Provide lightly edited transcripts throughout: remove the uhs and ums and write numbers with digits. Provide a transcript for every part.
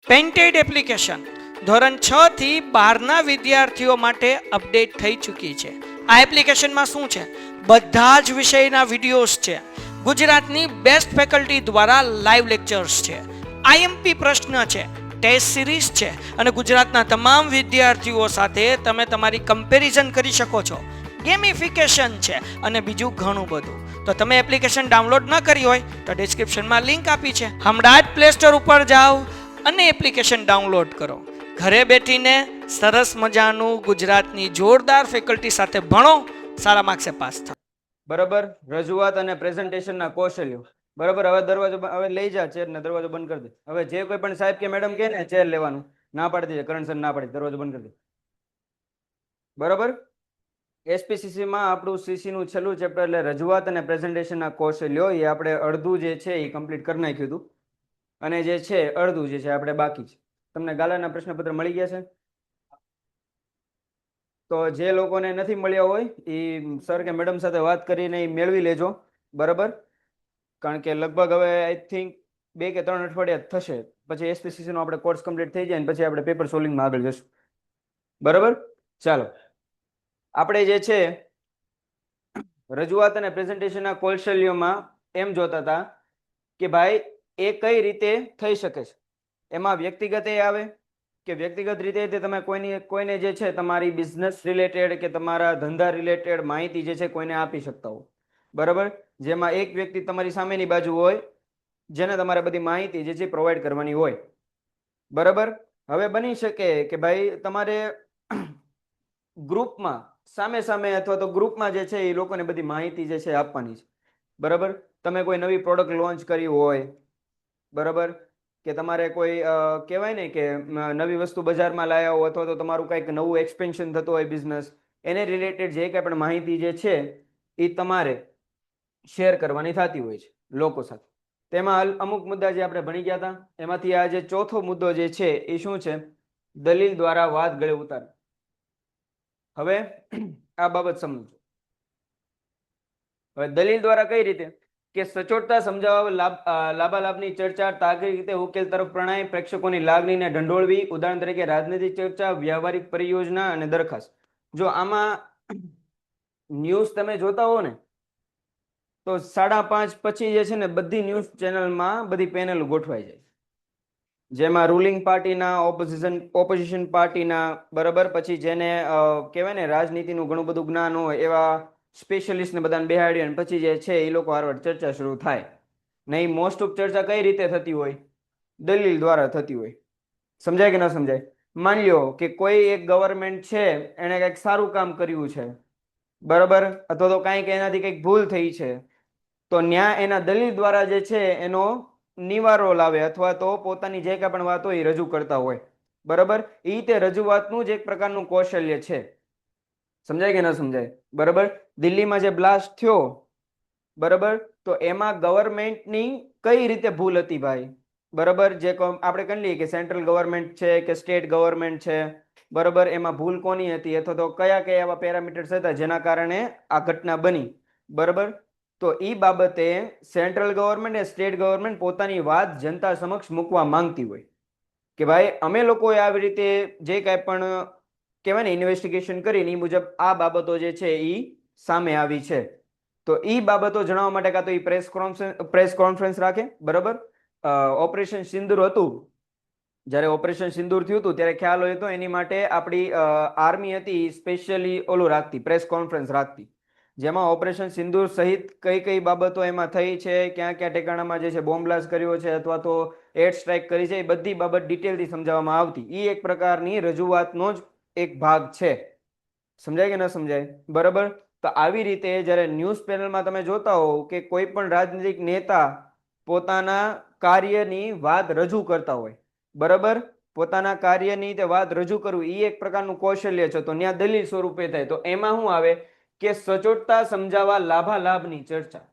Painted application ધોરણ 6 થી 12ના વિદ્યાર્થીઓ માટે અપડેટ થઈ ચૂકી છે. આ એપ્લિકેશનમાં શું છે? બધા જ વિષયના વિડીયોઝ છે. ગુજરાતની બેસ્ટ ફેકલ્ટી દ્વારા લાઈવ લેક્ચર્સ છે. આઈએમપી પ્રશ્ન છે, ટેસ્ટ સિરીઝ છે અને ગુજરાતના તમામ વિદ્યાર્થીઓ સાથે તમે તમારી કમ્પેરિઝન કરી શકો છો. ગેમિફિકેશન છે અને બીજું ઘણું બધું. તો તમે એપ્લિકેશન ડાઉનલોડ ન કરી હોય તો ડિસ્ક્રિપ્શનમાં લિંક આપી છે. હમણાં જ પ્લે સ્ટોર ઉપર જાઓ અને એપ્લિકેશન ડાઉનલોડ કરો. ઘરે બેઠીને સરસ મજાનું ગુજરાતની જોરદાર ફેકલ્ટી સાથે ભણો, સારા માર્ક્સે પાસ થાઓ. બરાબર. રજૂઆત અને પ્રેઝન્ટેશનના કૌશલ્યો. બરાબર. હવે દરવાજો હવે લઈ જા ચેર ને દરવાજો બંધ કરી દે. હવે જે કોઈ પણ સાહેબ કે મેડમ કહે ને ચેર લેવાનું ના પાડી દે. કરણસર ના પાડી, દરવાજો બંધ કરી દે. બરાબર. એસપીસીસી માં આપણું સીસી નું છેલ્લું ચેપ્ટર એટલે રજૂઆત અને પ્રેઝન્ટેશનના કૌશલ્યો, એ આપણે અડધું જે છે એ કમ્પ્લીટ કરી નાખ્યું હતું અને જે છે અડધું જે છે આપણે બાકી છે. તમને ગાલાના પ્રશ્નપત્ર મળી ગયા છે? તો જે લોકોને નથી મળ્યા હોય એ સર કે મેડમ સાથે વાત કરીને એ મેળવી લેજો. બરાબર. કારણ કે લગભગ હવે આઈ થિંક 2 કે 3 અઠવાડિયા થશે પછી એસપીસીસી નો આપણે કોર્સ કમ્પ્લીટ થઈ જાય ને પછી આપણે પેપર સોલ્વિંગમાં આગળ જશું. બરાબર. ચાલો, આપણે જે છે રજૂઆત અને પ્રેઝન્ટેશનના કૌશલ્યોમાં એમ જોતા હતા કે ભાઈ એ કઈ રીતે થઈ શકે છે. એમાં વ્યક્તિગત એ આવે કે વ્યક્તિગત રીતે તમે કોઈને જે છે તમારી બિઝનેસ રિલેટેડ કે તમારા ધંધા રિલેટેડ માહિતી જે છે કોઈને આપી શકતા હો. બરાબર. જેમાં એક વ્યક્તિ તમારી સામેની બાજુ હોય જેને તમારે બધી માહિતી જે છે પ્રોવાઈડ કરવાની હોય. બરાબર. હવે બની શકે કે ભાઈ તમારે ગ્રુપમાં સામે સામે અથવા તો ગ્રુપમાં જે છે એ લોકોને બધી માહિતી જે છે આપવાની છે. બરાબર. તમે કોઈ નવી પ્રોડક્ટ લોન્ચ કરી હોય, બરાબર, કે તમારે કોઈ કહેવાય ને કે નવી વસ્તુ બજારમાં લાયા હો અથવા તો તમારું કંઈક નવું એક્સપેન્શન થતું હોય બિઝનેસ, એને રિલેટેડ જે કંઈ પણ માહિતી જે છે એ તમારે શેર કરવાની થતી હોય છે લોકો સાથે. તેમાં અમુક મુદ્દા જે આપણે ભણી ગયા હતા એમાંથી આ જે ચોથો મુદ્દો જે છે એ શું છે? દલીલ દ્વારા વાત ગળે ઉતાર. હવે આ બાબત સમજો. હવે દલીલ દ્વારા કઈ રીતે કે સચોટતા સમજાવવા, લાભાલાભની ચર્ચા, તાર્કિક રીતે ઉકેલ તરફ પ્રણાય, પ્રેક્ષકોની લાગણીને ઢંઢોળવી. ઉદાહરણ તરીકે રાજનૈતિક ચર્ચા, વ્યવહારિક પરિયોજના અને દરખાસ્ત. જો આમાં ન્યૂઝ તમે જોતા હો ને તો 5:30 પછી જે છે ને બધી ન્યૂઝ ચેનલમાં બધી પેનલ ગોઠવાઈ જાય, જેમાં રૂલિંગ પાર્ટીના, ઓપોઝિશન પાર્ટીના, બરાબર, પછી જેને કહેવાય ને રાજનીતિનું ઘણું બધું જ્ઞાન હોય એવા સ્પેશિયલિસ્ટને બધાને બેહાડી અને પછી જે છે એ લોકો હારવાર ચર્ચા શરૂ થાય. નહીં, મોસ્ટ ઓફ ચર્ચા કઈ રીતે થતી હોય? દલીલ દ્વારા થતી હોય. સમજાય કે ન સમજાય? માની લો કે કોઈ એક ગવર્મેન્ટ છે એને કંઈક સારું કામ કર્યું છે, બરાબર, અથવા તો કાંઈક એનાથી કંઈક ભૂલ થઈ છે, તો ન્યા એના દલીલ દ્વારા જે છે એનો નિવારો લાવે અથવા તો પોતાની જે કાંઈ પણ વાત હોય એ રજૂ કરતા હોય. બરાબર. એ તે રજૂઆતનું જ એક પ્રકારનું કૌશલ્ય છે. સમજાય કે ન સમજાય? બરાબર. દિલ્હીમાં જે બ્લાસ્ટ થયો, બરાબર, તો એમાં ગવર્મેન્ટની કઈ રીતે ભૂલ હતી ભાઈ? બરાબર. જે આપણે કહી લઈએ કે સેન્ટ્રલ ગવર્મેન્ટ છે કે સ્ટેટ ગવર્મેન્ટ છે, બરાબર, એમાં ભૂલ કોની હતી અથવા તો કયા કયા એવા પેરામીટર્સ હતા જેના કારણે આ ઘટના બની. બરાબર. તો એ બાબતે સેન્ટ્રલ ગવર્મેન્ટ અને સ્ટેટ ગવર્મેન્ટ પોતાની વાત જનતા સમક્ષ મૂકવા માંગતી હોય કે ભાઈ અમે લોકોએ આવી રીતે જે કાંઈ પણ કહેવાય ને ઇન્વેસ્ટિગેશન કરીને એ મુજબ આ બાબતો જે છે એ સામે આવી છે. તો એ બાબતો જણાવવા માટે કાં તો એ પ્રેસ કોન્ફરન્સ રાખે. બરાબર. ઓપરેશન સિંદૂર હતું, જ્યારે ઓપરેશન સિંદૂર થયું હતું ત્યારે ખ્યાલ હોય તો એની માટે આપણી આર્મી હતી સ્પેશિયલી ઓલું રાખતી, પ્રેસ કોન્ફરન્સ રાખતી, જેમાં ઓપરેશન સિંદૂર સહિત કઈ કઈ બાબતો એમાં થઈ છે, ક્યાં ક્યાં ઠેકાણામાં જે છે બોમ્બ બ્લાસ્ટ કર્યો છે અથવા તો એર સ્ટ્રાઇક કરી છે, એ બધી બાબત ડિટેલથી સમજાવવામાં આવતી. એ એક પ્રકારની રજૂઆતનો જ એક ભાગ છે. સમજાય કે ન સમજાય? બરાબર. તો આવી રીતે જ્યારે ન્યૂઝ પેનલમાં તમે જોતા હો કે કોઈ પણ રાજનૈતિક નેતા પોતાના કાર્યની વાત રજૂ કરતા હોય, બરાબર, પોતાના કાર્યની તે વાત રજૂ કરવું એ એક પ્રકારનું કૌશલ્ય છે. તો ત્યાં દલીલ સ્વરૂપે થાય. તો એમાં શું આવે કે સચોટતા સમજાવવા, લાભાલાભની ચર્ચા.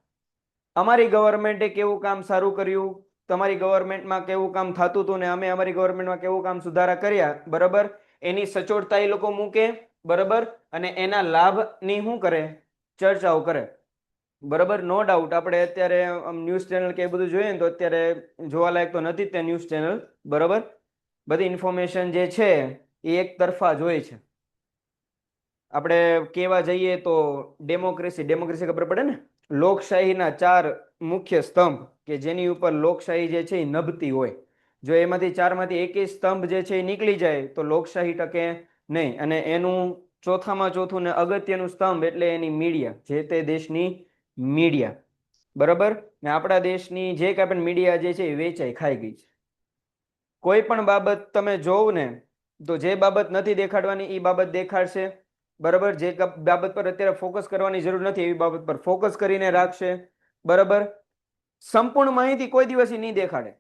અમારી ગવર્મેન્ટે કેવું કામ સારું કર્યું, તમારી ગવર્મેન્ટમાં કેવું કામ થતું હતું ને અમે અમારી ગવર્મેન્ટમાં કેવું કામ સુધારા કર્યા, બરાબર, એની સચોટતા એ લોકો મૂકે, બરાબર, અને એના લાભની શું કરે? ચર્ચાઓ કરે. બરાબર. નો ડાઉટ આપણે અત્યારે ન્યૂઝ ચેનલ કે એ બધું જોઈએ ને તો અત્યારે જોવાલાયક તો નથી તે ન્યૂઝ ચેનલ, બરાબર, બધી ઇન્ફોર્મેશન જે છે એ એક તરફા જ હોય છે. આપણે કહેવા જઈએ તો ડેમોક્રેસી ખબર પડે ને, લોકશાહીના 4 મુખ્ય સ્તંભ કે જેની ઉપર લોકશાહી જે છે એ નભતી હોય. જો એમાંથી 4માંથી એકેય સ્તંભ જે છે એ નીકળી જાય તો લોકશાહી ટકે નહીં. અને એનું ચોથામાં ચોથું ને અગત્યનું સ્તંભ એટલે એની મીડિયા, જે તે દેશની મીડિયા. બરાબર. ને આપણા દેશની જે કાંઈ પણ મીડિયા જે છે એ વેચાઈ ખાઈ ગઈ છે. કોઈ પણ બાબત તમે જોવ ને તો જે બાબત નથી દેખાડવાની એ બાબત દેખાડશે. બરાબર. જે બાબત પર અત્યારે ફોકસ કરવાની જરૂર નથી એવી બાબત પર ફોકસ કરીને રાખશે. બરાબર. સંપૂર્ણ માહિતી કોઈ દિવસ નહીં દેખાડે,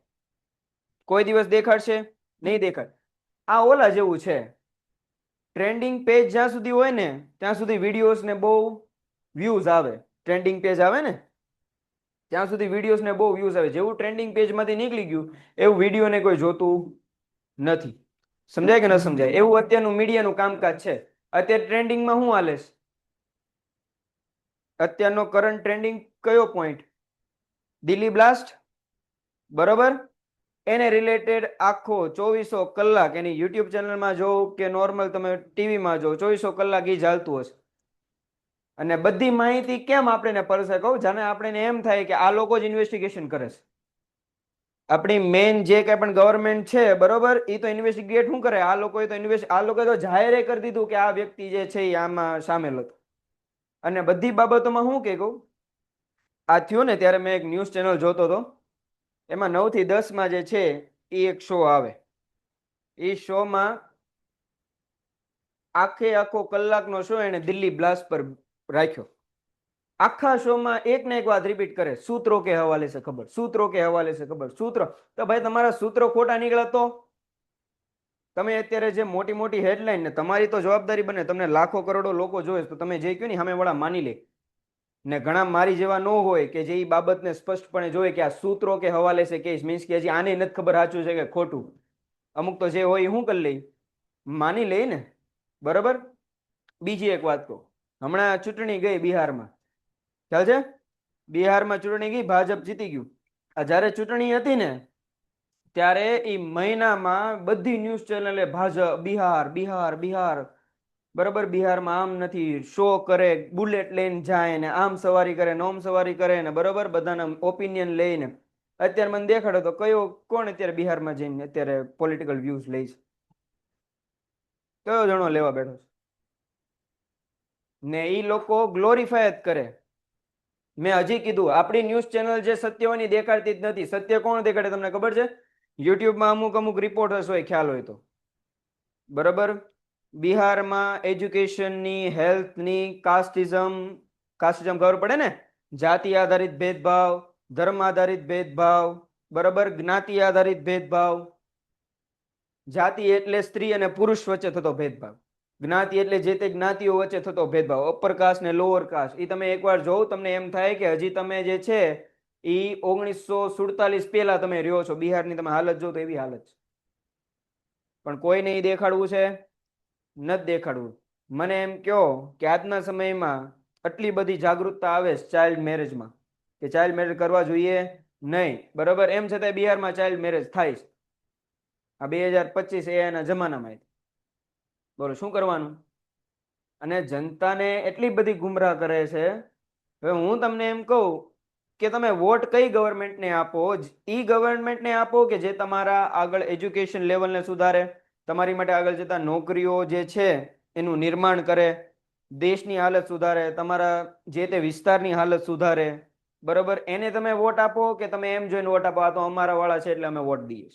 કોઈ દિવસ દેખાડશે નહીં દેખાડે. આ ઓલા જેવું છે, ટ્રેન્ડિંગ પેજ જ્યાં સુધી હોય ને ત્યાં સુધી વિડીયોઝ ને બહુ વ્યૂઝ આવે. ટ્રેન્ડિંગ પેજ આવે ને ત્યાં સુધી વિડીયોઝ ને બહુ વ્યૂઝ આવે. જેવું ટ્રેન્ડિંગ પેજમાંથી નીકળી ગયું એવું વિડીયોને કોઈ જોતું નથી. સમજાય કે ન સમજાય? એવું અત્યારનું મીડિયાનું કામકાજ છે. અત્યારે ટ્રેન્ડિંગમાં શું હાલે છે? અત્યારનો કરંટ ટ્રેન્ડિંગ કયો પોઈન્ટ? દિલ્હી બ્લાસ્ટ. બરોબર. એને રિલેટેડ આખો 2400 કલાક એની યુટ્યુબ ચેનલમાં જોવો કે નોર્મલ તમે ટીવીમાં જોવો, 2400 કલાક એ ચાલતું હશે. અને બધી માહિતી કેમ આપણે પરસે કહું, જાણે આપણે એમ થાય કે આ લોકો જ ઇન્વેસ્ટિગેશન કરે છે. આપણી મેઇન જે કઈ પણ ગવર્મેન્ટ છે, બરોબર, એ તો ઇન્વેસ્ટિગેટ શું કરે? આ લોકોએ તો જાહેર કરી દીધું કે આ વ્યક્તિ જે છે એ આમાં સામેલ હતો. અને બધી બાબતોમાં શું કે કહું, આ થયું ને ત્યારે મેં એક ન્યૂઝ ચેનલ જોતો હતો. એમાં 9 થી 10 માં જે છે એ એક શો આવે. એ શોમાં આખો કલાકનો શો એને દિલ્હી બ્લાસ્ટ પર રાખ્યો. આખા શોમાં એક ને એક વાત રિપીટ કરે, સૂત્રો કે હવાલે છે ખબર, સૂત્રો કે હવાલે છે ખબર. સૂત્રો તો ભાઈ તમારા સૂત્રો ખોટા નીકળે તો તમે અત્યારે જે મોટી મોટી હેડલાઇન, ને તમારી તો જવાબદારી બને, તમને લાખો કરોડો લોકો જોવે તો તમે જે કહ્યું ને સામે વાળા માની લે. ને ઘણા મારી જેવા ન હોય કે જે બાબતને સ્પષ્ટપણે જોઈ કે આ સૂત્રો કે હવાલે છે કેસ, મીન્સ કે હજી આને નથી ખબર સાચું છે કે ખોટું. અમુક તો જે હોય શું કરી લે, માની લે ને. બરોબર. બીજી એક વાત કહું, હમણાં ચૂંટણી ગઈ બિહારમાં, ખ્યાલ છે? બિહારમાં ચૂંટણી ગઈ, ભાજપ જીતી ગયું. આ જ્યારે ચૂંટણી હતી ને ત્યારે એ મહિનામાં બધી ન્યૂઝ ચેનલે ભાજપ, બિહાર બિહાર બિહાર, બરોબર, બિહારમાં આમ નથી, શો કરે, બુલેટ લઈને જાય ને આમ સવારી કરે ને ઓમ સવારી કરે ને, બરોબર, બધાના ઓપિનિયન લઈને. અત્યારે મને દેખાડો તો કોણ અત્યારે બિહારમાં જઈને અત્યારે પોલિટિકલ વ્યૂઝ લે છે? કયો જણો લેવા બેઠો છે? ને એ લોકો ગ્લોરીફાય જ કરે. મેં હજી કીધું, આપણી ન્યૂઝ ચેનલ જે સત્યવાની દેખાડતી જ નથી. સત્ય કોણ દેખાડે તમને ખબર છે? યુટ્યુબમાં અમુક રિપોર્ટર્સ હોય, ખ્યાલ હોય તો. બરોબર. બિહારમાં એજ્યુકેશનની, હેલ્થની, કાસ્ટિઝમ ખબર પડે ને? જાતિ આધારિત ભેદભાવ, ધર્મ આધારિત ભેદભાવ, બરોબર, જ્ઞાતિ આધારિત ભેદભાવ. જાતિ એટલે સ્ત્રી અને પુરુષ વચ્ચે થતો ભેદભાવ. જ્ઞાતિ એટલે જે તે જ્ઞાતિઓ વચ્ચે થતો ભેદભાવ, અપર કાસ્ટ ને લોઅર કાસ્ટ. એ તમે એકવાર જોવો તમને એમ થાય કે હજી તમે જે છે એ 1947 પહેલા તમે રહ્યો છો. બિહારની તમે હાલત જો તો એવી હાલત છે. પણ કોઈ નહીં દેખાડવું છે, નથી દેખાડવું. મને એમ કહો કે આજના સમયમાં આટલી બધી જાગૃતતા આવે છે ચાઇલ્ડ મેરેજમાં, કે ચાઇલ્ડ મેરેજ કરવા જોઈએ નહીં, બરોબર, એમ છતાં બિહારમાં ચાઇલ્ડ મેરેજ થાય છે. આ 2025 એના જમાનામાં. બોલો શું કરવાનું? અને જનતાને એટલી બધી ગુમરાહ કરે છે. હવે હું તમને એમ કહું કે તમે વોટ કઈ ગવર્મેન્ટને આપો, ઈ ગવર્મેન્ટને આપો કે જે તમારા આગળ એજ્યુકેશન લેવલને સુધારે, તમારી માટે આગળ જતા નોકરીઓ જે છે એનું નિર્માણ કરે, દેશની હાલત સુધારે, તમારા જે તે વિસ્તારની હાલત સુધારે. બરોબર. એને તમે વોટ આપો કે તમે એમ જોઈને વોટ આપો આ તો અમારા વાળા છે એટલે અમે વોટ દઈએ?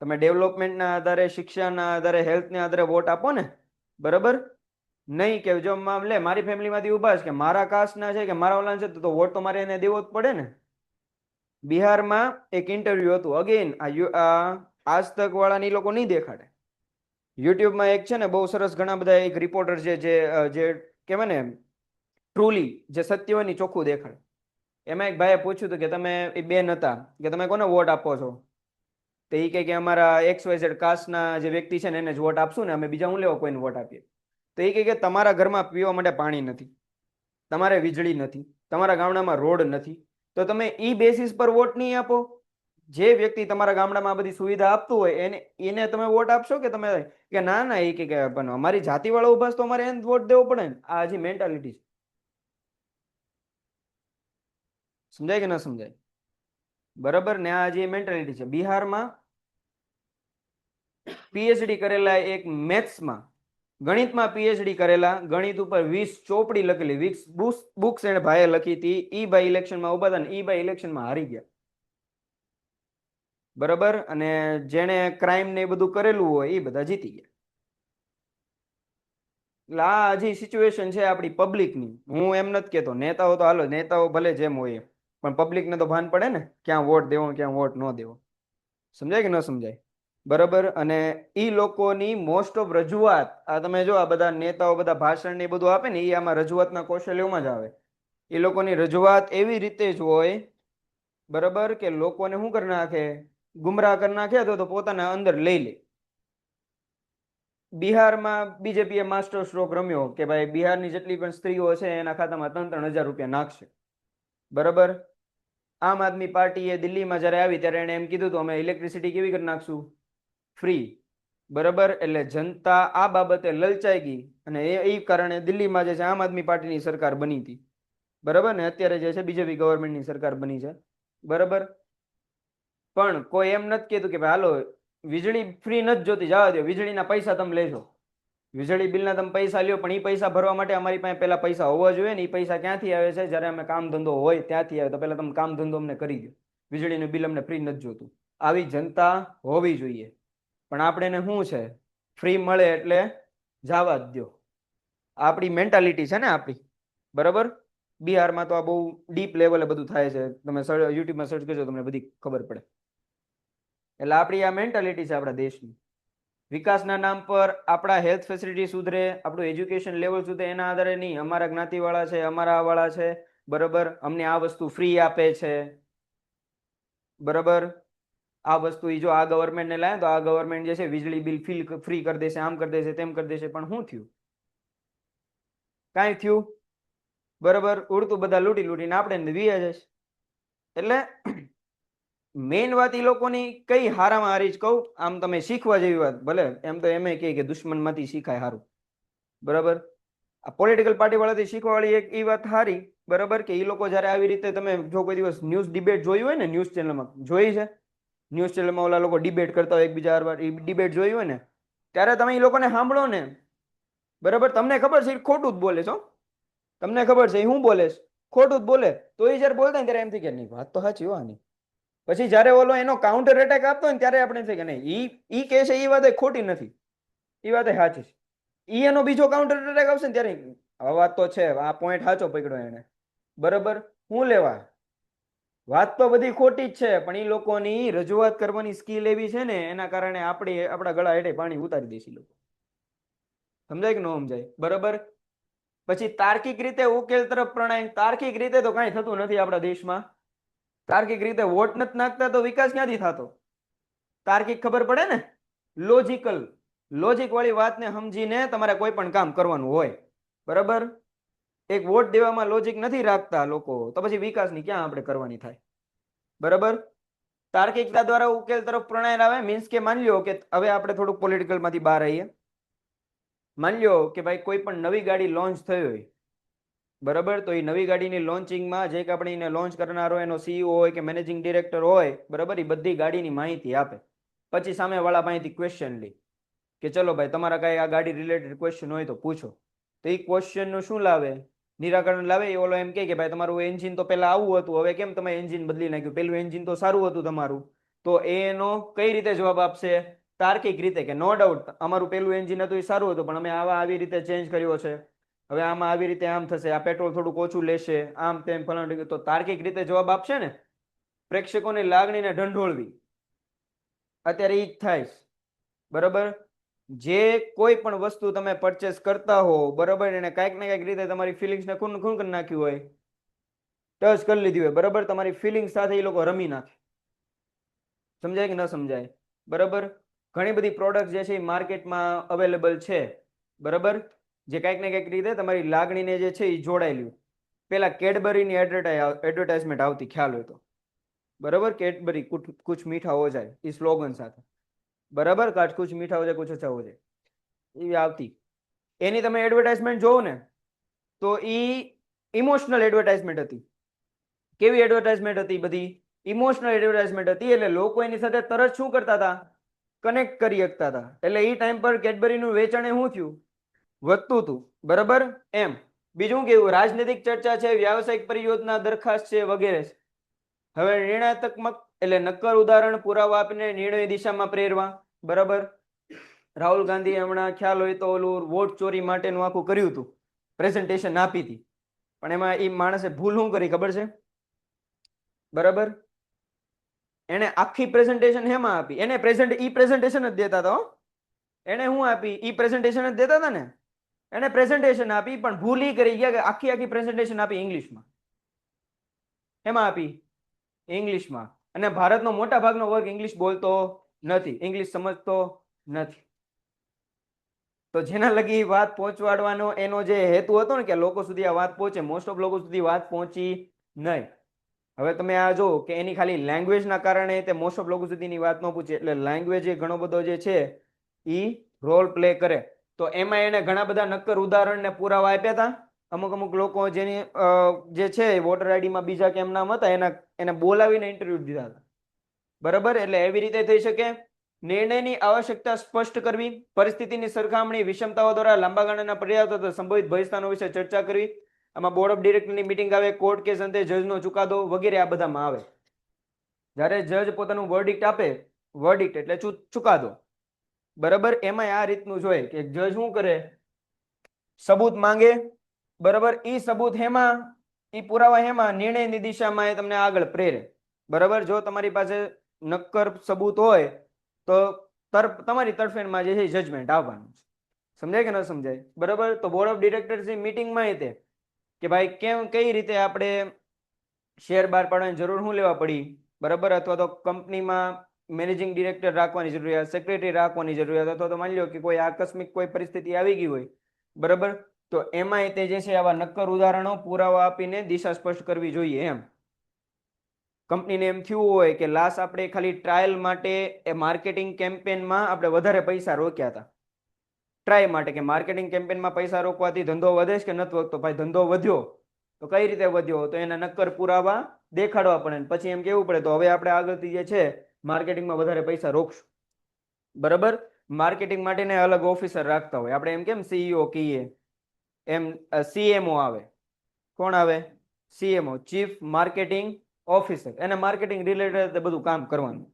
તમે ડેવલપમેન્ટના આધારે, શિક્ષણના આધારે, હેલ્થના આધારે વોટ આપો ને. બરોબર. નહીં કે જો લે મારી ફેમિલીમાંથી ઉભા છે કે મારા કાસ્ટના છે કે મારા ઓલા છે તો વોટ તો મારે એને દેવો જ પડે ને. બિહારમાં એક ઇન્ટરવ્યુ હતું, અગેન આજ તક વાળાની લોકો નહીં દેખાડે. યુટ્યુબમાં એક છે ને બહુ સરસ, ઘણા બધા એક રિપોર્ટર છે જે કહેવાય ને ટ્રુલી જે સત્ય હોય ને ચોખ્ખું દેખાડે. એમાં એક ભાઈએ પૂછ્યું હતું કે તમે, એ બેન હતા, કે તમે કોને વોટ આપો છો? તો એ કે અમારા XYZ કાસ્ટના જે વ્યક્તિ છે ને એને જ વોટ આપશું ને, અમે બીજા હું લેવા કોઈને વોટ આપીએ? તો એ કે તમારા ઘરમાં પીવા માટે પાણી નથી, તમારે વીજળી નથી, તમારા ગામડામાં રોડ નથી, તો તમે ઈ બેસિસ પર વોટ નહીં આપો? જે વ્યક્તિ તમારા ગામડામાં આ બધી સુવિધા આપતું હોય એને તમે વોટ આપશો કે તમે કે ના ના એ કે પણ અમારી જાતિવાળા ઉભા છે તો અમારે એને વોટ દેવો પડે ને? આ હજી મેન્ટાલિટી છે. સમજાય કે ના સમજાય? બરાબર ને? આ હજી મેન્ટાલિટી છે. બિહારમાં પીએચડી કરેલા એક મેથ્સમાં, ગણિતમાં પીએચડી કરેલા, ગણિત ઉપર 20 ચોપડી લખેલી, 20 બુક્સ એને ભાઈએ લખી હતી. ઈ ભાઈ ઇલેક્શનમાં ઉભા હતા ને ઈ ભાઈ ઇલેક્શનમાં હારી ગયા. બરાબર? અને જેને ક્રાઇમ ને એ બધું કરેલું હોય એ બધા જીતી ગયા. એટલે આ હજી સિચ્યુએશન છે આપણી પબ્લિકની. હું એમ નથી કહેતો નેતાઓ તો હાલો, નેતાઓ ભલે જેમ હોય પણ પબ્લિકને તો ભાન પડે ને ક્યાં વોટ દેવો ક્યાં વોટ ન દેવો. સમજાય કે ન સમજાય? બરાબર? અને ઈ લોકોની મોસ્ટ ઓફ રજૂઆત, આ તમે જો આ બધા નેતાઓ બધા ભાષણ ને બધું આપે ને એ આમાં રજૂઆતના કૌશલ્યોમાં જ આવે. એ લોકોની રજૂઆત એવી રીતે જ હોય, બરાબર, કે લોકોને શું કરી નાખે, ગુમરાહ કરી નાખે તો પોતાના અંદર લઈ લે. બિહારમાં બીજેપીએ માસ્ટર સ્ટ્રોક રમ્યો કે ભાઈ બિહારની જેટલી પણ સ્ત્રીઓ છે એના ખાતામાં 3,000 રૂપિયા નાખશે. બરાબર? આમ આદમી પાર્ટીએ દિલ્હીમાં જ્યારે આવી ત્યારે એને એમ કીધું હતું અમે ઇલેક્ટ્રિસિટી કેવી કરી નાખશું? ફ્રી. બરાબર? એટલે જનતા આ બાબતે લલચાઈ ગઈ અને એ કારણે દિલ્હીમાં જે છે આમ આદમી પાર્ટીની સરકાર બની હતી. બરાબર ને? અત્યારે જે છે બીજેપી ગવર્મેન્ટની સરકાર બની છે. બરાબર? પણ કોઈ એમ નથી કહેતું કે ભાઈ હાલો વીજળી ફ્રી નથી જોતી, જવા દો, વીજળીના પૈસા તમે લેજો, વીજળી બિલના તમે પૈસા લ્યો, પણ એ પૈસા ભરવા માટે અમારી પાસે પહેલા પૈસા હોવા જોઈએ ને. એ પૈસા ક્યાંથી આવે છે? જ્યારે અમે કામ ધંધો હોય ત્યાંથી આવે. તો પહેલા તમે કામ ધંધો અમને કરી દો, વીજળીનું બિલ અમને ફ્રી નથી જોતું. આવી જનતા હોવી જોઈએ. પણ આપણે એને શું છે, ફ્રી મળે એટલે જવા જ દો. આપણી મેન્ટાલિટી છે ને આપણી. બરાબર? બિહારમાં તો આ બહુ ડીપ લેવલે બધું થાય છે. તમે યુટ્યુબમાં સર્ચ કરજો તમને બધી ખબર પડે. એટલે આપણી આ મેન્ટાલિટી છે આપણા દેશની. વિકાસના નામ પર આપણા હેલ્થ ફેસિલિટી સુધરે, આપણું એજ્યુકેશન લેવલ સુધરે એના આધારે નહીં. અમારા જ્ઞાતિવાળા છે, અમારા વાળા છે, બરાબર, અમને આ વસ્તુ ફ્રી આપે છે. બરાબર? આ વસ્તુ જો આ ગવર્મેન્ટને લાવે તો આ ગવર્મેન્ટ જે છે વીજળી બિલ ફ્રી કરી દેશે, આમ કરી દેશે, તેમ કરી દેશે. પણ શું થયું? કાંઈ થયું? બરાબર? ઉડતું બધા લૂંટી લૂંટીને આપણે વીયા જશે. એટલે મેઇન વાત એ લોકોની કઈ હારામાં હારી જ કહું, આમ તમે શીખવા જેવી વાત, ભલે એમ તો એમ કે દુશ્મનમાંથી શીખાય હારું. બરાબર? આ પોલિટિકલ પાર્ટી વાળાથી શીખવા વાળી એક એ વાત હારી. બરાબર? કે એ લોકો જયારે આવી રીતે, તમે જો કોઈ દિવસ ન્યૂઝ ડિબેટ જોઈ હોય ને, ન્યૂઝ ચેનલમાં જોઈ છે, ન્યૂઝ ચેનલમાં ઓલા લોકો ડિબેટ કરતા હોય એકબીજા હારે, એ ડિબેટ જોઈ હોય ને, ત્યારે તમે એ લોકોને સાંભળો ને, બરાબર, તમને ખબર છે એ ખોટું જ બોલે છો, તમને ખબર છે હું બોલે ખોટું જ બોલે, તો એ જયારે બોલતા ને ત્યારે એમ થઈ કે નહીં વાત તો સાચી હોવાની. પછી જયારે ઓલો એનો કાઉન્ટર એટેક આપતો હોય ને ત્યારે આપણે થઈ કે નહીં ઈ કે છે એ વાત ખોટી નથી, એ વાત સાચી છે. ઈ એનો બીજો કાઉન્ટર એટેક આવશે ને ત્યારે આ વાત તો છે, આ પોઈન્ટ સાચો પકડ્યો એને. બરાબર? હું લેવા વાત તો બધી ખોટી જ છે, પણ એ લોકોની રજૂઆત કરવાની સ્કિલ એવી છે ને એના કારણે આપણા ગળા હેઠે પાણી ઉતારી દેશે લોકો. સમજાય કે ન સમજાય? બરાબર? પછી તાર્કિક રીતે ઉકેલ તરફ પ્રણાય. તાર્કિક રીતે તો કાંઈ થતું નથી આપણા દેશમાં. તાર્કિક રીતે વોટ નથી નાખતા તો વિકાસ ક્યાંથી થતો? તાર્કિક ખબર પડે ને, લોજિકલ, લોજિક વાળી વાતને સમજીને તમારે કોઈ પણ કામ કરવાનું હોય. બરાબર? એક વોટ દેવામાં લોજિક નથી રાખતા લોકો, તો પછી વિકાસની ક્યાં આપણે કરવાની થાય? બરાબર? તાર્કિકતા દ્વારા ઉકેલ તરફ પ્રણય આવે. મીન્સ કે માની લો કે હવે આપણે થોડુંક પોલિટિકલ માંથી બહાર આવીએ. માની લો કે ભાઈ કોઈ પણ નવી ગાડી લોન્ચ થઈ હોય, બરાબર, તો એ નવી ગાડીની લોન્ચિંગમાં જે આપણે એને લોન્ચ કરનારો એનો સીઈઓ હોય કે મેનેજિંગ ડિરેક્ટર હોય, બરાબર, એ બધી ગાડીની માહિતી આપે. પછી સામેવાળા પાસેથી ક્વેશ્ચન લે કે ચલો ભાઈ તમારા કાંઈ આ ગાડી રિલેટેડ ક્વેશ્ચન હોય તો પૂછો. તો એ ક્વેશ્ચનનું શું લાવે? નિરાકરણ લાવે. એ ઓલો એમ કે ભાઈ તમારું એન્જિન તો પહેલા આવું હતું, હવે કેમ તમે એન્જિન બદલી નાખ્યું? પેલું એન્જિન તો સારું હતું તમારું. તો એનો કઈ રીતે જવાબ આપશે? તાર્કિક રીતે, કે નો ડાઉટ અમારું પેલું એન્જિન હતું એ સારું હતું, પણ અમે આવી રીતે ચેન્જ કર્યો છે, હવે આમાં આવી રીતે આમ થશે, આ પેટ્રોલ થોડુંક ઓછું લેશે, આમ તેમ ફલાણું. તો તાર્કિક રીતે જવાબ આપશે ને. પ્રેક્ષકોની લાગણીને ઢંઢોળવી અત્યારે ઈ જ થાય. બરાબર? જે કોઈ પણ વસ્તુ તમે પરચેસ કરતા હો, બરાબર, એને કાંઈક ને કાંઈક રીતે તમારી ફિલિંગ્સને ખૂન કરી નાખ્યું હોય, ટચ કરી લીધી હોય, બરાબર, તમારી ફિલિંગ્સ સાથે એ લોકો રમી નાખે. સમજાય કે ન સમજાય? બરાબર? ઘણી બધી પ્રોડક્ટ જે છે એ માર્કેટમાં અવેલેબલ છે, બરાબર, જે કાંઈક ને કાંઈક રીતે તમારી લાગણીને જે છે એ જોડાયેલું. પેલા કેડબરીની એડવર્ટાઇઝમેન્ટ આવતી, ખ્યાલ હોય તો. બરાબર, કેડબરી કુછ મીઠા હો જાય એ સ્લોગન સાથે, બરાબર, કુછ મીઠા હો જાય કુછ અચ્છા હો જાય, એ આવતી. એની તમે એડવર્ટાઇઝમેન્ટ જોવો ને તો ઈ ઇમોશનલ એડવર્ટાઇઝમેન્ટ હતી. કેવી એડવર્ટાઇઝમેન્ટ હતી? બધી ઇમોશનલ એડવર્ટાઇઝમેન્ટ હતી. એટલે લોકો એની સાથે તરત શું કરતા હતા? કનેક્ટ કરી શકતા હતા. એટલે એ ટાઈમ પર કેડબરીનું વેચાણ શું થયું? વધતું હતું. બરાબર, એમ. બીજું કેવું? રાજનૈતિક ચર્ચા છે, વ્યાવસાયિક પરિયોજના, દરખાસ્ત છે, વગેરે. હવે નિર્ણયાત્મક એટલે નક્કર ઉદાહરણ, પુરાવા આપીને નિર્ણય દિશામાં પ્રેરવા. બરાબર, રાહુલ ગાંધી હમણાં ખ્યાલ હોય તો ઓલું વોટ ચોરી માટેનું આખું કર્યું હતું, પ્રેઝન્ટેશન આપી હતી, પણ એમાં એ માણસે ભૂલ શું કરી ખબર છે? બરાબર, એને આખી પ્રેઝન્ટેશન હેમાં આપી? એને પ્રેઝન્ટેશન જ દેતા હતા. એને શું આપી? ઈ પ્રેઝન્ટેશન જ દેતા હતા ને. એને પ્રેઝન્ટેશન આપી, પણ ભૂલ ઈ કરી ગયા કે આખી પ્રેઝન્ટેશન આપી ઇંગ્લિશમાં. હેમાં આપી? ઇંગ્લિશમાં. અને ભારતનો મોટા ભાગનો વર્ગ ઇંગ્લિશ બોલતો નથી, ઇંગ્લિશ સમજતો નથી. તો જેના લગી વાત પહોંચવાડવાનો એનો જે હેતુ હતો ને કે લોકો સુધી આ વાત પહોંચે, મોસ્ટ ઓફ લોકો સુધી વાત પહોંચી નહીં. હવે તમે આ જો કે એની ખાલી લેંગ્વેજના કારણે તે મોસ્ટ ઓફ લોકો સુધીની વાત ન પૂછે. એટલે લેંગ્વેજ એ ઘણો બધો જે છે ઈ રોલ પ્લે કરે. તો એમાં એને ઘણા બધા નક્કર ઉદાહરણ ને પુરાવા આપ્યા હતા. અમુક લોકો જેની જે છે વોટર આઈડીમાં બીજા કેમ નામ હતા એને બોલાવીને ઇન્ટરવ્યુ દીધા હતા. બરાબર, એટલે એવી રીતે થઈ શકે. નિર્ણયની આવશ્યકતા સ્પષ્ટ કરવી, પરિસ્થિતિની સરખામણી, વિષમતાઓ દ્વારા લાંબા ગાળાના પર્યાપ્ત અથવા સંભવિત ભયસ્થાનો વિશે ચર્ચા કરવી. આમાં બોર્ડ ઓફ ડિરેક્ટરની મીટિંગ આવે, કોર્ટ કેસ અંતે જજનો ચુકાદો વગેરે આ બધામાં આવે. જ્યારે જજ પોતાનું વર્ડિક્ટ આપે, વર્ડિક્ટ એટલે ચુકાદો, બરાબર, એમાં આ રીતનું જોઈએ કે જજ શું કરે? સબૂત માંગે. બરાબર, ઈ સબૂત હેમાં? ઈ પુરાવા હેમાં? નિર્ણયની દિશામાં એ તમને આગળ પ્રેરે. બરાબર, જો તમારી પાસે નક્કર સબૂત હોય તો તમારી તરફેણમાં જે છે જજમેન્ટ આવવાનું છે. સમજાય કે ન સમજાય? બરાબર, તો બોર્ડ ઓફ ડિરેક્ટર્સની મીટિંગમાં એ તે કે ભાઈ કઈ રીતે આપણે શેર બહાર પાડવાની જરૂર શું લેવા પડી? બરાબર, અથવા તો કંપનીમાં મેનેજિંગ ડિરેક્ટર રાખવાની જરૂરિયાત, સેક્રેટરી રાખવાની જરૂરિયાત, અથવા તો માની લો કે કોઈ આકસ્મિક કોઈ પરિસ્થિતિ આવી ગઈ હોય, બરાબર, તો એમાં તે જે છે આવા નક્કર ઉદાહરણો પુરાવા આપીને દિશા સ્પષ્ટ કરવી જોઈએ. એમ કંપનીને એમ થયું હોય કે લાસ્ટ આપણે ખાલી ટ્રાયલ માટે એ માર્કેટિંગ કેમ્પેનમાં આપણે વધારે પૈસા રોક્યા હતા, ટ્રાય માટે કે માર્કેટિંગ કેમ્પેનમાં પૈસા રોકવાથી ધંધો વધે કે નથી વધતો? ભાઈ ધંધો વધ્યો. તો કઈ રીતે વધ્યો? તો એના નક્કર પુરાવા દેખાડવા પડે. પછી એમ કેવું પડે તો હવે આપણે આગળથી જે છે માર્કેટિંગમાં વધારે પૈસા રોકશું. બરાબર, માર્કેટિંગ માટે અલગ ઓફિસર રાખતા હોય. આપણે એમ કેમ સીઈઓ કહીએ, એમ સીએમઓ આવે. કોણ આવે? CMO, chief marketing officer. એને માર્કેટિંગ રિલેટેડ બધું કામ કરવાનું,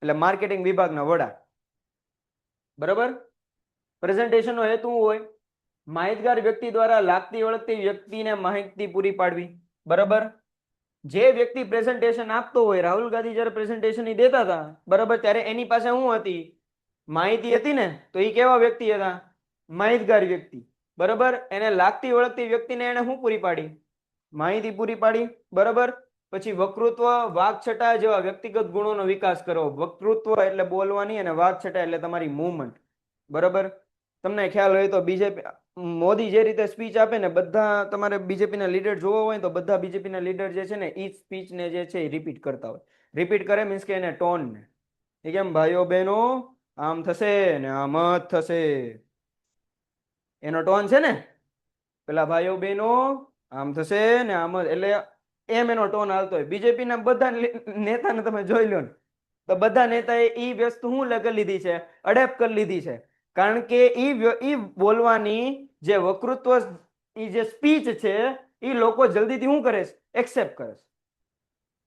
એટલે માર્કેટિંગ વિભાગના વડા. બરાબર, પ્રેઝન્ટેશનનો હેતુ હોય માહિતગાર વ્યક્તિ દ્વારા લાગતી ઓળખતી વ્યક્તિને માહિતી પૂરી પાડવી. બરાબર, જે વ્યક્તિ પ્રેઝન્ટેશન આપતો હોય, રાહુલ ગાંધી જ્યારે પ્રેઝન્ટેશન દેતા હતા, બરાબર, ત્યારે એની પાસે શું હતી? માહિતી હતી ને. તો એ કેવા વ્યક્તિ હતા? માહિતગાર વ્યક્તિ. બરાબર, એને લાગતી ઓળખતી વ્યક્તિને એને શું પૂરી પાડી? માહિતી પૂરી પાડી. બરાબર, પછી વક્તૃત્વ, વાકછટા જેવા વ્યક્તિગત ગુણોનો વિકાસ કરો. વક્તૃત્વ એટલે બોલવાની અને વાકછટા એટલે તમારી મૂવમેન્ટ. બરાબર, તમને ખ્યાલ હોય તો બીજેપી મોદી જે રીતે સ્પીચ આપે ને, બધા તમારે બીજેપીના લીડર જોવો હોય તો બધા બીજેપીના લીડર જે છે ને એ સ્પીચને જે છે એ રિપીટ કરતા હોય. રિપીટ કરે મીન્સ કે એને ટોનને એ કેમ ભાઈઓ બહેનો આમ થશે ને આમ જ થશે, એનો ટોન છે ને. પેલા ભાઈઓ બહેનો આમ થશે ને આમ જ, એટલે એમ એનો ટોન હાલતો હોય. બીજેપીના બધા નેતાને તમે જોઈ લો ને તો બધા નેતાએ એ વસ્તુ શું કરી લીધી છે? અડેપ્ટ કરી લીધી છે. કારણ કે ઈ બોલવાની જે વક્તૃત્વ, ઈ જે સ્પીચ છે એ લોકો જલ્દીથી શું કરે છે? એક્સેપ્ટ કરે છે.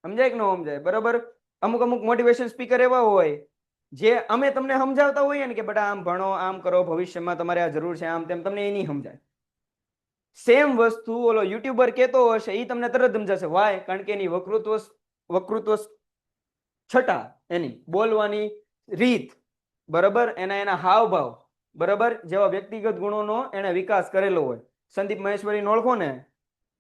સમજાય કે ન સમજાય? બરાબર, અમુક મોટિવેશન સ્પીકર એવા હોય જે અમે તમને સમજાવતા હોઈએ ને કે બેટા આમ ભણો, આમ કરો, ભવિષ્યમાં તમારે આ જરૂર છે, આમ તેમ, તમને એ નહીં સમજાય. સેમ વસ્તુ ઓલો યુટ્યુબર કહેતો હશે એ તમને તરત સમજાશે. વાય? કારણ કે એની વક્તૃત્વ છટા, એની બોલવાની રીત, બરાબર, એના હાવભાવ, બરાબર, જેવા વ્યક્તિગત ગુણોનો એને વિકાસ કરેલો હોય. સંદીપ મહેશ્વરીને ઓળખો ને?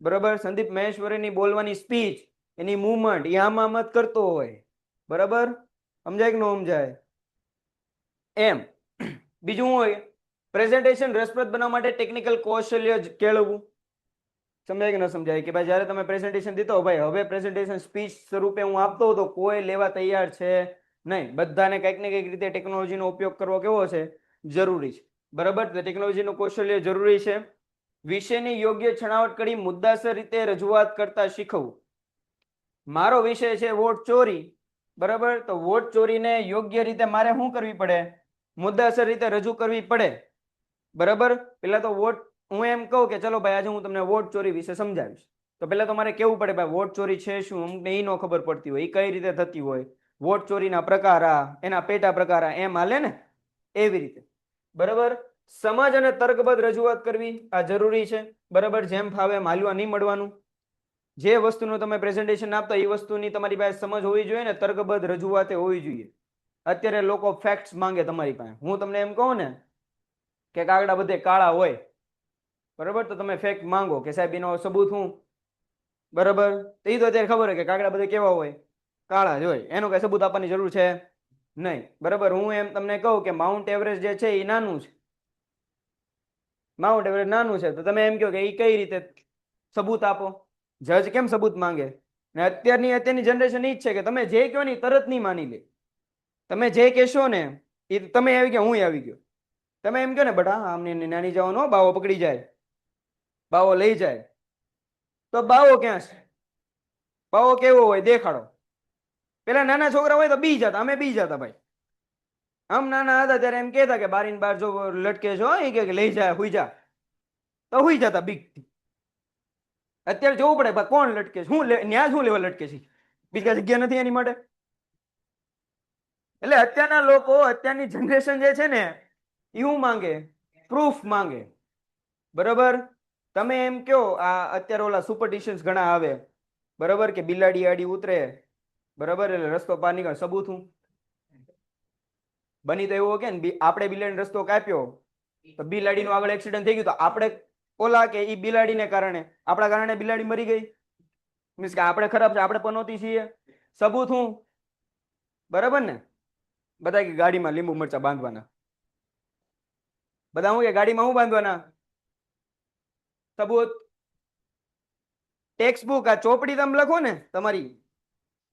બરાબર, સંદીપ મહેશ્વરીની બોલવાની સ્પીચ, એની મૂવમેન્ટ એ આમ જ કરતો હોય. બરાબર, સમજાય કે ન સમજાય? એમ બીજું હોય પ્રેઝન્ટેશન રસપ્રદ બનાવવા માટે ટેકનિકલ કૌશલ્ય કેળવવું. સમજાય કે ન સમજાય કે ભાઈ જ્યારે તમે પ્રેઝન્ટેશન દીધો ભાઈ હવે પ્રેઝન્ટેશન સ્પીચ સ્વરૂપે હું આપતો હતો કોઈ લેવા તૈયાર છે નહીં, બધાને કંઈક ને કંઈક રીતે ટેકનોલોજીનો ઉપયોગ કરવો કેવો છે જરૂરી છે, બરાબર. તો ટેકનોલોજીનું કૌશલ્ય જરૂરી છે. વિષયની યોગ્ય છણાવટ કરી મુદ્દાસર રીતે રજૂઆત કરતા શીખવું. મારો વિષય છે વોટ ચોરી, બરાબર. તો વોટ ચોરીને યોગ્ય રીતે મારે શું કરવી પડે, મુદ્દાસર રીતે રજૂ કરવી પડે, બરાબર. પેલા તો વોટ હું એમ કહું કે ચલો ભાઈ આજે હું તમને વોટ ચોરી વિશે સમજાવીશ, તો પેલા તો મારે કેવું પડે ભાઈ વોટ ચોરી છે શું, અમને એ ન ખબર પડતી હોય, એ કઈ રીતે થતી હોય, વોટ ચોરીના પ્રકાર આ, એના પેટા પ્રકાર આ, એમ હાલે ને એવી રીતે, બરાબર. સમજ અને તર્કબદ્ધ રજૂઆત કરવી આ જરૂરી છે, બરાબર. જેમ ફાવે એમ હાલવા નહીં મળવાનું. જે વસ્તુનું તમે પ્રેઝન્ટેશન આપતા એ વસ્તુની તમારી પાસે સમજ હોવી જોઈએ ને તર્કબદ્ધ રજૂઆતે હોવી જોઈએ. અત્યારે લોકો ફેક્ટ્સ માંગે તમારી પાસે. હું તમને એમ કહું ને કે કાગડા બધે કાળા હોય, બરાબર, તો તમે ફેક્ટ માંગો કે સાહેબ એનો સબૂત હું, બરાબર. તો એ તો અત્યારે ખબર હોય કે કાગડા બધે કેવા હોય, કાળા જ હોય, એનું કઈ સબૂત આપવાની જરૂર છે નહીં, બરાબર. હું એમ તમને કહું કે માઉન્ટ એવરેસ્ટ જે છે એ નાનું છે, માઉન્ટ એવરેસ્ટ નાનું છે, તો તમે એમ કહો કે એ કઈ રીતે સબૂત આપો, જજ કેમ સબૂત માંગે. ને અત્યારની જનરેશન એ જ છે કે તમે જે કહો ને તરત નહીં માની લે, તમે જે કહેશો ને એ તમે આવી ગયા હું આવી ગયો, તમે એમ કહો ને બટ હા આમને નાની જવાનો બાવો પકડી જાય, બાવો લઈ જાય, તો બાવો ક્યાં છે, બાવો કેવો હોય દેખાડો. પેલા નાના છોકરા હોય તો બી જતા, અમે બી જતા ભાઈ. આમ નાના હતા ત્યારે એમ કહેતા કે બારી બાર જો લટકે છો એ કે લઈ જાય હુઈ જા, તો હુઈ જતા બીક. અત્યારે જોવું પડે કોણ લટકે છે, શું ન્યા શું લેવા લટકે છે, બીજી જગ્યા નથી એની માટે. એટલે અત્યારના લોકો, અત્યારની જનરેશન જે છે ને એવું માંગે, પ્રૂફ માંગે, બરાબર. તમે એમ કયો આ અત્યારે ઓલા સુપરસ્ટિશન્સ ઘણા આવે, બરાબર, કે બિલાડી આડી ઉતરે, બરાબર, એટલે રસ્તો પાર નીકળે, સબૂત હું બની તો એવું કે ને આપણે બિલાડીનો રસ્તો કાપ્યો તો બિલાડીનું આગળ એક્સિડન્ટ થઈ ગયું તો આપણે ઓલા કે ઈ બિલાડીને કારણે, આપણા કારણે બિલાડી મરી ગઈ, મીન્સ કે આપણે ખરાબ છે, આપણે પનોતી છીએ, સબૂત હું, બરાબર ને. બધા કે ગાડીમાં લીંબુ મરચા બાંધવાના, બધા હું કે ગાડીમાં હું બાંધવાના, સબૂત. ટેક્સ્ટ બુક આ ચોપડી તમે લખો ને, તમારી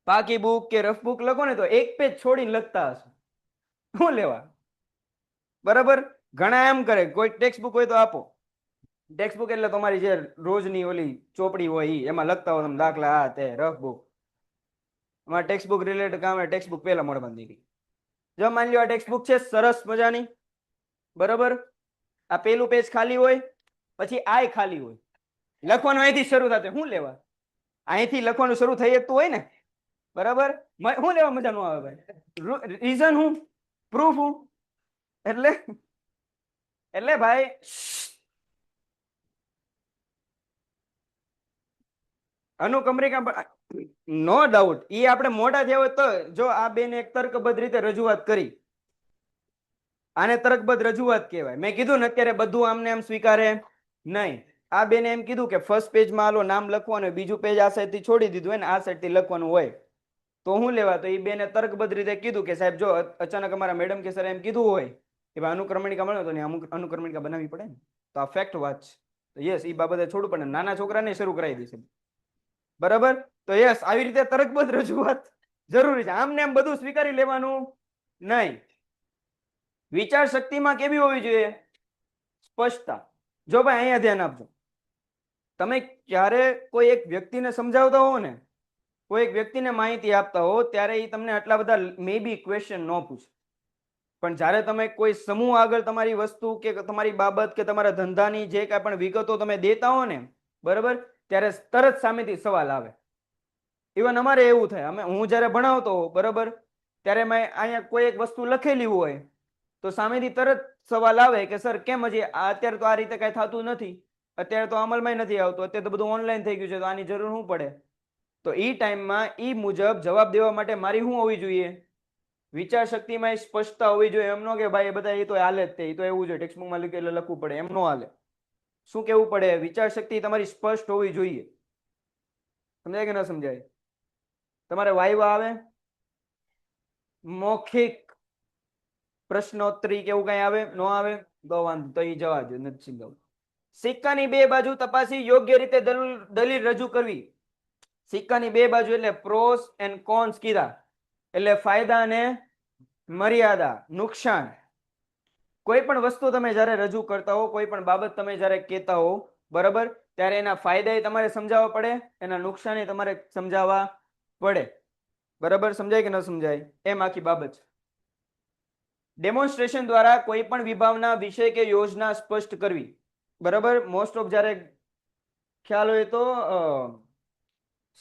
પાકી બુક કે રફ બુક લખો ને તો એક પેજ છોડીને લખતા હશે, શું લેવા, બરાબર. ઘણા એમ કરે, કોઈ ટેક્સ્ટ બુક હોય તો આપો, ટેક્સ્ટ બુક એટલે તમારી જે રોજની ઓલી ચોપડી હોય ઈ, એમાં લખતા હોય તમે દાખલા આ તે રફ બુક. અમારે ટેક્સ્ટ બુક રિલેટેડ કામ ટેક્સ્ટ બુક પહેલા મળવા દીધી. જો માની લો આ ટેક્સ્ટ બુક છે સરસ મજાની, બરાબર. આ પેલું પેજ ખાલી હોય, પછી આય ખાલી હોય, લખવાનું અહીંથી શરૂ થતું, શું લેવા, અહીંથી લખવાનું શરૂ થઈ જતું હોય ને, બરાબર. શું લેવા મજા ન આવે ભાઈ, રીઝન હું, પ્રૂફ હું, એટલે ભાઈ અનુક્રમણિકા નો ડાઉટ એ આપણે મોટા થયા હોય તો. જો આ બેને એક તર્કબદ્ધ રીતે રજૂઆત કરી, આને તર્કબદ્ધ રજૂઆત કહેવાય. મેં કીધું ને અત્યારે બધું આમને આમ સ્વીકારે નહીં. આ બેને એમ કીધું કે ફર્સ્ટ પેજમાં આલો નામ લખવાનું, બીજું પેજ આ સાઈડ થી છોડી દીધું હોય ને આ સાઈડ થી લખવાનું હોય, તો હું લેવા, તો એ બેને તર્કબદ્ધ રીતે કીધું કે સાહેબ જો અચાનક અમારા મેડમ કે સર એમ કીધું હોય કે ભાઈ અનુક્રમણિકા મળે તો અમુક અનુક્રમણિકા બનાવવી પડે ને, તો આ ફેક્ટ વાત છે, તો યસ એ બાબતે છોડવું પડે, નાના છોકરાને શરૂ કરાવી દેશે, બરાબર. તો યસ આવી રીતે તર્કબદ્ધ રજૂઆત જરૂરી છે, આમને આમ બધું સ્વીકારી લેવાનું નહીં. વિચાર શક્તિમાં કેવી હોવી જોઈએ, સ્પષ્ટતા. જો ભાઈ અહીંયા ધ્યાન આપજો, તમે ક્યારે કોઈ એક વ્યક્તિને સમજાવતા હો ને, કોઈ એક વ્યક્તિને માહિતી આપતા હો ત્યારે એ તમને આટલા બધા મે બી ક્વેશ્ચન ન પૂછે, પણ જ્યારે તમે કોઈ સમૂહ આગળ તમારી વસ્તુ કે તમારી બાબત કે તમારા ધંધાની જે કાંઈ પણ વિગતો તમે દેતા હો ને, બરાબર, ત્યારે તરત સામેથી સવાલ આવે. ઇવન અમારે એવું થાય, હું જ્યારે ભણાવતો હોઉં, બરાબર, ત્યારે મેં અહીંયા કોઈ એક વસ્તુ લખેલી હોય તો સામેથી તરત સવાલ આવે કે સર કેમ હજી અત્યારે તો આ રીતે કાંઈ થતું નથી, અત્યારે તો અમલમાં નથી આવતું, અત્યારે તો બધું ઓનલાઈન થઈ ગયું છે, તો આની જરૂર શું પડે. તો એ ટાઈમમાં એ મુજબ જવાબ દેવા માટે મારી શું હોવી જોઈએ, વિચાર શક્તિમાં એ સ્પષ્ટતા હોવી જોઈએ. એમ ન કે ભાઈ બધા એ તો હાલે જ તે, એ તો એવું છે ટેક્સ્ટ બુકમાં એટલે લખવું પડે, એમ ન હાલે. શું કેવું પડે, વિચાર શક્તિ તમારી સ્પષ્ટ હોવી જોઈએ. સમજાય કે ન સમજાય. તમારે વાયવા આવે, મૌખિક પ્રશ્નોત્તરી કેવું કઈ આવે, ન આવે તો વાંધો, તો એ જવા દો, નથી સમજાવું. સિક્કાની બે બાજુ તપાસી યોગ્ય રીતે દલીલ રજૂ કરવી. સિક્કાની બે બાજુ એટલે પ્રોસ એન્ડ કોન્સ કીધા, એટલે ફાયદા અને મર્યાદા, નુકસાન. કોઈ પણ વસ્તુ તમે જ્યારે રજૂ કરતા હો, કોઈ પણ બાબત તમે જ્યારે કહેતા હો, બરાબર, ત્યારે એના ફાયદા તમારે સમજાવવા પડે, એના નુકસાન તમારે સમજાવવા પડે. બરાબર, સમજાય કે ન સમજાય? એમ આખી બાબત છે. ડેમોન્સ્ટ્રેશન દ્વારા કોઈ પણ વિભાવના, વિષય કે યોજના સ્પષ્ટ કરવી. બરાબર, મોસ્ટ ઓફ જ્યારે ખ્યાલ હોય તો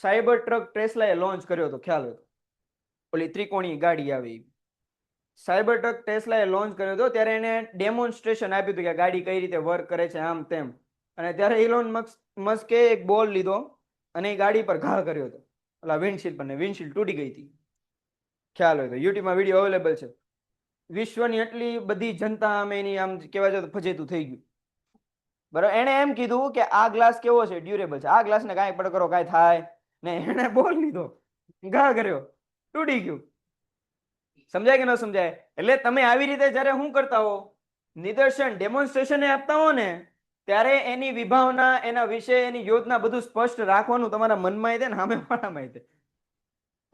સાયબર ટ્રક ટેસ્લાએ લોન્ચ કર્યો હતો, ખ્યાલ હોય તો, ઓલી ત્રિકોણી ગાડી આવી. સાયબર ટ્રક ટેસ્લાએ લોન્ચ કર્યો હતો ત્યારે એને ડેમોન્સ્ટ્રેશન આપ્યું હતું કે આ ગાડી કઈ રીતે વર્ક કરે છે, આમ તેમ. અને ત્યારે ઇલોન મસ્કે એક બોલ લીધો અને એ ગાડી પર ઘા કર્યો હતો, ઓલા વિન્ડશીલ્ડ પર, વિન્ડશીલ્ડ તૂટી ગઈ હતી. ખ્યાલ હોય તો યુટ્યુબમાં વિડીયો અવેલેબલ છે. વિશ્વની એટલી બધી જનતા આમ એની આમ કહેવા જાય તો ફજેતું થઈ ગયું. બરાબર, એને એમ કીધું કે આ ગ્લાસ કેવો છે, ડ્યુરેબલ છે, આ ગ્લાસને કાંઈ પણ કરો કાંઈ થાય ને. એને બોલ લીધો, ઘા કર્યો, તૂટી ગયું. સમજાય કે ન સમજાય? એટલે તમે આવી રીતે જ્યારે શું કરતા હો, નિદર્શન ડેમોન્સ્ટ્રેશન આપતા હો ને, ત્યારે એની વિભાવના, એના વિશે, એની યોજના બધું સ્પષ્ટ રાખવાનું તમારા મનમાં છે ને સામે વાળામાં છે.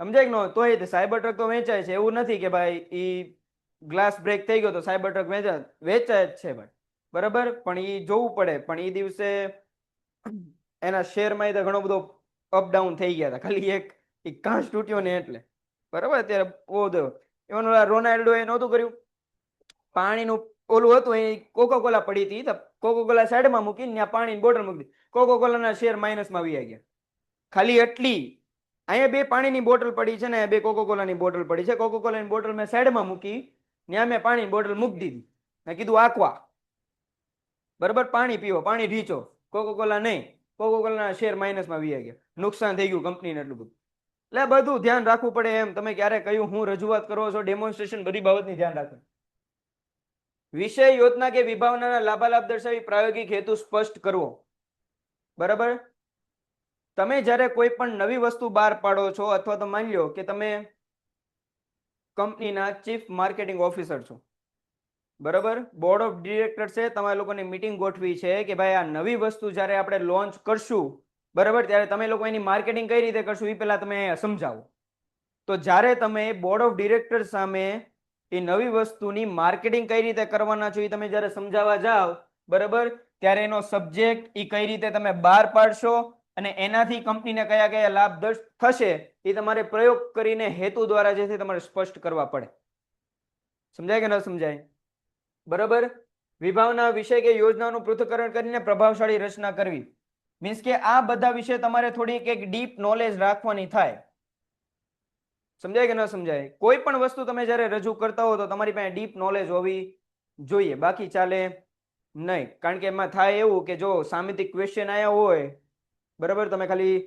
સમજાય કે ન? તોય સાયબર ટ્રક તો વેચાય છે, એવું નથી કે ભાઈ ઈ ગ્લાસ બ્રેક થઈ ગયો તો સાયબર ટ્રક વેચાય જ છે ભાઈ. બરાબર, પણ ઈ જોવું પડે. પણ ઈ દિવસે એના શેરમાં ઘણો બધો અપડાઉન થઈ ગયા હતા, ખાલી એક કાચ તૂટ્યો ને એટલે. બરાબર, અત્યારે બહુ એવાનું રોનાલ્ડો એ નહોતું કર્યું, પાણીનું ઓલું હતું, એ કોકોકોલા પડી હતી, તો કોકોકોલા સાઈડમાં મૂકીને ત્યાં પાણીની બોટલ મૂકી દીધી, કોકોકોલાના શેર માઇનસમાં આવી ગયા. ખાલી એટલી. અહીંયા બે પાણીની બોટલ પડી છે ને બે કોકોકોલાની બોટલ પડી છે. કોકોકોલાની બોટલ મેં સાઈડમાં મૂકી, ત્યાં મેં પાણીની બોટલ મૂકી દીધી, મેં કીધું આખવા. બરાબર, પાણી પીવો, પાણી ઢીંચો, કોકોકોલા નહીં. કોકોકોલાના શેર માઇનસમાં આવી ગયા, નુકસાન થઈ ગયું કંપનીને એટલું બધું. એટલે બધું ધ્યાન રાખવું પડે. એમ તમે ક્યારે કહ્યું હું રજૂઆત કરો છો, ડેમોન્સ્ટ્રેશન, બધી બાબતની ધ્યાન રાખો. વિષય, યોજના કે વિભાવનાના લાભાલાભ દર્શાવી પ્રાયોગિક હેતુ સ્પષ્ટ કરવો. બરાબર, તમે જ્યારે કોઈ પણ નવી વસ્તુ બહાર પાડો છો, અથવા તો માની લો કે તમે કંપનીના ચીફ માર્કેટિંગ ઓફિસર છો, બરાબર, બોર્ડ ઓફ ડિરેક્ટર છે, તમારા લોકોની મીટિંગ ગોઠવી છે કે ભાઈ આ નવી વસ્તુ જ્યારે આપણે લોન્ચ કરશું, બરાબર, ત્યારે તમે લોકો એની માર્કેટિંગ કઈ રીતે કરશું એ પહેલા તમે સમજાવો. તો જ્યારે તમે બોર્ડ ઓફ ડિરેક્ટર સામે એ નવી વસ્તુની માર્કેટિંગ કઈ રીતે કરવાના છો એ તમે જ્યારે સમજાવવા જાઓ, બરાબર, ત્યારે એનો સબ્જેક્ટ એ કઈ રીતે તમે બહાર પાડશો અને એનાથી કંપનીને કયા કયા લાભ થશે એ તમારે પ્રયોગ કરીને હેતુ દ્વારા જે છે તમારે સ્પષ્ટ કરવા પડે. સમજાય કે ન સમજાય? બરાબર, વિભાવના, વિષય કે યોજનાનું પૃથ્થકરણ કરીને પ્રભાવશાળી રચના કરવી. મીન્સ કે આ બધા વિશે તમારે થોડીક એક ડીપ નોલેજ રાખવાની થાય. સમજાય કે ન સમજાય? કોઈ પણ વસ્તુ તમે જ્યારે રજૂ કરતા હો તો તમારી પાસે ડીપ નોલેજ હોવી જોઈએ, બાકી ચાલે નહીં. કારણ કે એમાં થાય એવું કે જો સામેથી ક્વેશ્ચન આવ્યા હોય, બરાબર, તમે ખાલી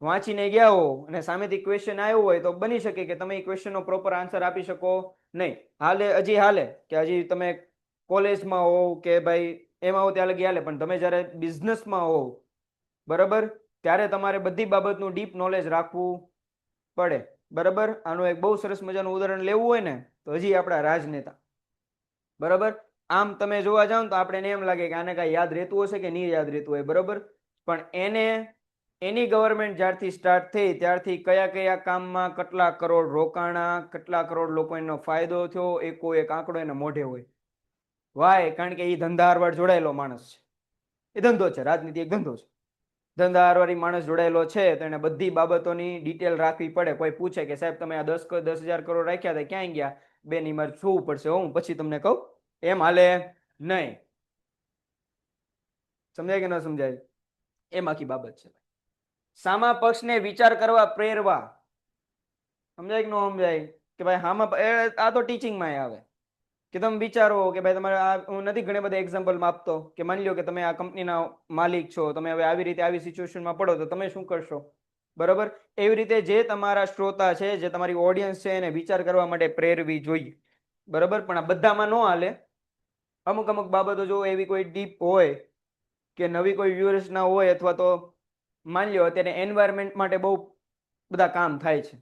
વાંચીને ગયા હો અને સામેથી ક્વેશ્ચન આવ્યો હોય તો બની શકે કે તમે એ ક્વેશ્ચનનો પ્રોપર આન્સર આપી શકો નહીં. હાલે કે હજી તમે કોલેજમાં હોવ કે ભાઈ એમાં હો ત્યાં લગી હાલે, પણ તમે જ્યારે બિઝનેસમાં હોવ, બરાબર, ત્યારે તમારે બધી બાબતનું ડીપ નોલેજ રાખવું પડે. બરાબર, આનું એક બહુ સરસ મજાનું ઉદાહરણ લેવું હોય ને તો હજી આપણા રાજનેતા, બરાબર, આમ તમે જોવા જાવ તો આપણે એમ લાગે કે આને કાંઈ યાદ રહેતું હશે કે નહીં યાદ રહેતું હોય, બરાબર, પણ એની ગવર્મેન્ટ જ્યારથી સ્ટાર્ટ થઈ ત્યારથી કયા કયા કામમાં કેટલા કરોડ રોકાણા, કેટલા કરોડ લોકો એનો ફાયદો થયો, એકો એક આંકડો એના મોઢે હોય. વાય? કારણ કે એ ધંધા હારવાર જોડાયેલો માણસ છે. એ ધંધો છે, રાજનીતિ એક ધંધો છે. ધંધા હારવારી માણસ જોડાયેલો છે તો એને બધી બાબતોની ડિટેલ રાખવી પડે. કોઈ પૂછે કે સાહેબ તમે આ 10,000 કરોડ રાખ્યા હતા ક્યાંય ગયા, બેની મારે જોવું પડશે, હું પછી તમને કહું, એમ હાલે નહીં. સમજાય કે ન સમજાય? એમ આખી બાબત છે. સામા પક્ષને વિચાર કરવા પ્રેરવા. સમજાય કે ન સમજાય? કે ભાઈ હામાં આ તો ટીચિંગમાં આવે કે તમે વિચારો કે ભાઈ તમારે આ, હું નથી ઘણા બધા એક્ઝામ્પલ આપતો કે માની લો કે તમે આ કંપનીના માલિક છો, તમે હવે આવી રીતે આવી સિચ્યુએશનમાં પડો તો તમે શું કરશો, બરાબર? એવી રીતે જે તમારા શ્રોતા છે, જે તમારી ઓડિયન્સ છે, એને વિચાર કરવા માટે પ્રેરવી જોઈએ, બરાબર. પણ આ બધામાં ન હાલે. અમુક અમુક બાબતો જો એવી કોઈ ડીપ હોય કે નવી કોઈ વ્યૂહરચના હોય, અથવા તો માની લો અત્યારે એન્વાયરમેન્ટ માટે બહુ બધા કામ થાય છે,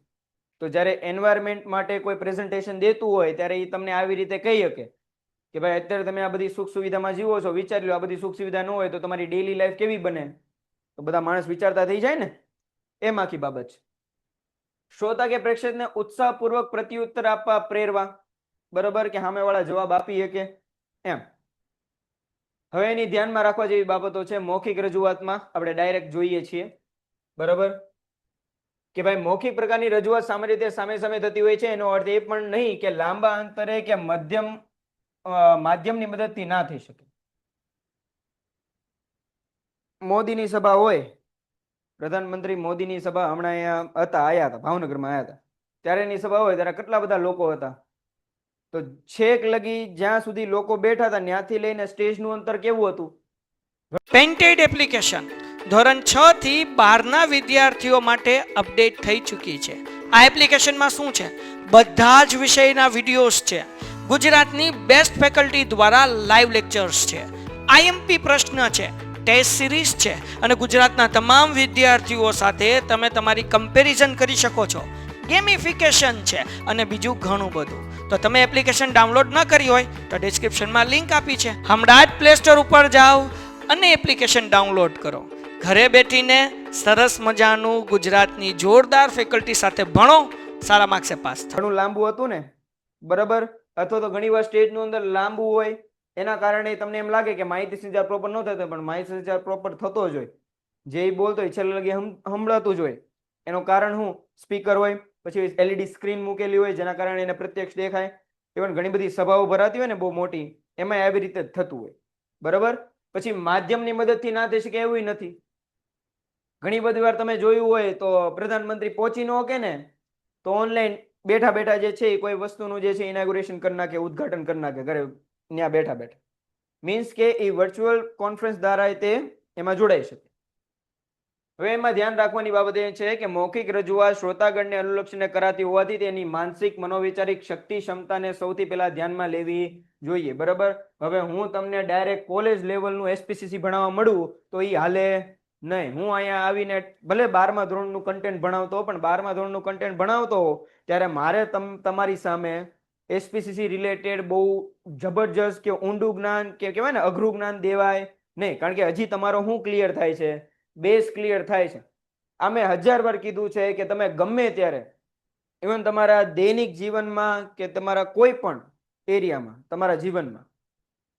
તો જ્યારે એન્વાયરમેન્ટ માટે કોઈ પ્રેઝન્ટેશન દેતું હોય ત્યારે એ તમને આવી રીતે કહી શકે કે ભાઈ અત્યારે તમે આ બધી સુખ સુવિધામાં જીવો છો, વિચારી લો આ બધી સુખ સુવિધા ન હોય તો તમારી ડેલી લાઈફ કેવી બને? તો બધા માણસ વિચારતા થઈ જાય ને, એમ આખી બાબત છે. શ્રોતા કે પ્રેક્ષકને ઉત્સાહપૂર્વક પ્રત્યુત્તર આપવા પ્રેરવા, બરોબર, કે સામેવાળા જવાબ આપી શકે એમ. હવે એની ધ્યાનમાં રાખવા જેવી બાબતો છે. મૌખિક રજૂઆતમાં આપણે ડાયરેક્ટ જોઈએ છીએ, બરોબર, કે ભાઈ મૌખિક પ્રકારની રજૂઆત સામાન્ય રીતે સામે સામે થતી હોય છે. એનો અર્થ એ પણ નહીં કે લાંબા અંતરે કે માધ્યમની મદદથી ના થઈ શકે. મોદીની સભા હોય, પ્રધાનમંત્રી મોદીની સભા હમણાં અહીંયા આયા હતા, ભાવનગરમાં આયા હતા, ત્યારે એની સભા હોય ત્યારે કેટલા બધા લોકો હતા. તો છેક લગી જ્યાં સુધી લોકો બેઠા હતા ત્યાંથી લઈને સ્ટેજનું અંતર કેવું હતું? પેન્ટેડ એપ્લિકેશન ધોરણ 6 થી 12ના વિદ્યાર્થીઓ માટે અપડેટ થઈ ચૂકી છે. આ એપ્લિકેશનમાં શું છે? બધા જ વિષયના વિડીયોઝ છે. ગુજરાતની બેસ્ટ ફેકલ્ટી દ્વારા લાઈવ લેક્ચર્સ છે, આઈએમપી પ્રશ્ન છે, ટેસ્ટ સિરીઝ છે અને ગુજરાતના તમામ વિદ્યાર્થીઓ સાથે તમે તમારી કમ્પેરિઝન કરી શકો છો. ગેમિફિકેશન છે અને બીજું ઘણું બધું. તો તમે એપ્લિકેશન ડાઉનલોડ ન કરી હોય તો ડિસ્ક્રિપ્શનમાં લિંક આપી છે, હમણાં જ પ્લે સ્ટોર ઉપર જાઓ અને એપ્લિકેશન ડાઉનલોડ કરો. ઘરે બેઠીને સરસ મજાનું ગુજરાતની જોરદાર ફેકલ્ટી સાથે ભણો, સારા માર્ક્સે પાસ થાઓ. ઘણું લાંબુ હતું ને, બરાબર, અથવા તો ઘણી વાર સ્ટેજનું અંદર લાંબુ હોય એના કારણે તમને એમ લાગે કે માહિતી સંચાર પ્રોપર ન થતો, પણ માહિતી સંચાર પ્રોપર થતો જ હોય. જે બોલતો હોય છેલ્લે લગી સંભળાતું જ હોય. એનું કારણ શું? સ્પીકર હોય, પછી એલઈડી સ્ક્રીન મૂકેલી હોય જેના કારણે એને પ્રત્યક્ષ દેખાય. ઇવન ઘણી બધી સભાઓ ભરાતી હોય ને બહુ મોટી, એમાં આવી રીતે જ થતું હોય, બરાબર. પછી માધ્યમની મદદથી ના થઈ શકે એવું નથી. ઘણી બધી વાર તમે જોયું હોય તો પ્રધાનમંત્રી પહોંચી ન શકે ને તો ઓનલાઈન બેઠા બેઠા જે છે એ કોઈ વસ્તુનું જે છે ઇનાગ્યુરેશન કરી નાખે, ઉદઘાટન કરી નાખે ઘરે ત્યાં બેઠા બેઠા. મીન્સ કે એ વર્ચ્યુઅલ કોન્ફરન્સ દ્વારા તે એમાં જોડાઈ શકે. હવે એમાં ધ્યાન રાખવાની બાબત એ છે કે મૌખિક રજૂઆત શ્રોતાગણને અનુલક્ષીને કરાતી હોવાથી તેની માનસિક મનોવિચારિક શક્તિ ક્ષમતાને સૌથી પહેલા ધ્યાનમાં લેવી જોઈએ, બરાબર. હવે હું તમને ડાયરેક્ટ કોલેજ લેવલનું એસપીસીસી ભણાવવા મળું તો એ હાલે નહીં. હું અહીંયા આવીને ભલે 12મા ધોરણનું કન્ટેન્ટ ભણાવતો, પણ 12મા ધોરણનું કન્ટેન્ટ ભણાવતો ત્યારે મારે તમારી સામે એસપીસીસી રિલેટેડ બહુ જબરજસ્ત કે ઊંડું જ્ઞાન કે કહેવાય ને અઘરું જ્ઞાન દેવાય નહીં, કારણ કે હજી તમારો શું ક્લિયર થાય છે? બેઝ ક્લિયર થાય છે. આ મેં 1000 વાર કીધું છે કે તમે ગમે ત્યારે ઇવન તમારા દૈનિક જીવનમાં કે તમારા કોઈ પણ એરિયામાં તમારા જીવનમાં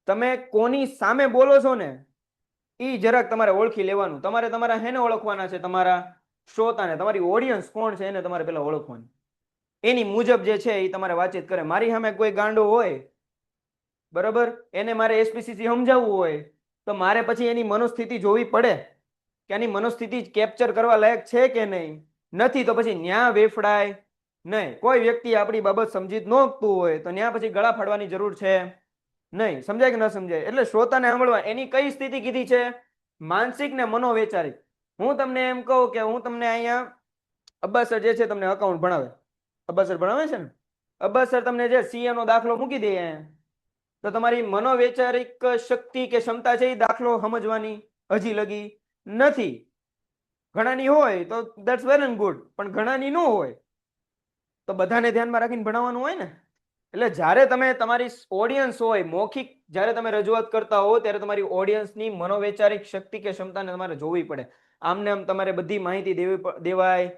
તમે કોની સામે બોલો છો ને એ જરાક તમારે ઓળખી લેવાનું. તમારે તમારા હેને ઓળખવાના છે? તમારા શ્રોતાને, તમારી ઓડિયન્સ કોણ છે એને તમારે પેલા ઓળખવાની. એની મુજબ જે છે એ તમારે વાતચીત કરે. મારી સામે કોઈ ગાંડો હોય, બરાબર, એને મારે એસપીસીસી સમજાવવું હોય તો મારે પછી એની મનોસ્થિતિ જોવી પડે કે આની મનોસ્થિતિ કેપ્ચર કરવા લાયક છે કે નહીં. નથી તો પછી ન્યા વેફડાય નહીં. કોઈ વ્યક્તિ આપણી બાબત સમજી જ નોખતું હોય તો ન્યા પછી ગળા ફાડવાની જરૂર છે નહીં. સમજાય કે ન સમજાય? એટલે શ્રોતાને સાંભળવા. એની કઈ સ્થિતિ કીધી છે? માનસિક ને મનોવૈચારિક. હું તમને એમ કહું કે હું તમને અહીંયા અબ્બાસ સર જે છે તમને અકાઉન્ટ ભણાવે, અબ્બાસ સર ભણાવે છે ને, અબ્બાસ સર તમને જે સીએ નો દાખલો મૂકી દે તો તમારી મનોવૈચારિક શક્તિ કે ક્ષમતા છે એ દાખલો સમજવાની હજી લગી નથી. ઘણાની હોય તો ધેટ્સ વેલ એન્ડ ગુડ, પણ ઘણાની ન હોય તો બધાને ધ્યાનમાં રાખીને ભણાવવાનું હોય ને. એટલે જ્યારે તમે તમારી ઓડિયન્સ હોય, મૌખિક જ્યારે તમે રજૂઆત કરતા હો ત્યારે તમારી ઓડિયન્સની મનોવૈચારિક શક્તિ કે ક્ષમતાને તમારે જોવી પડે. આમને આમ તમારે બધી માહિતી દેવાય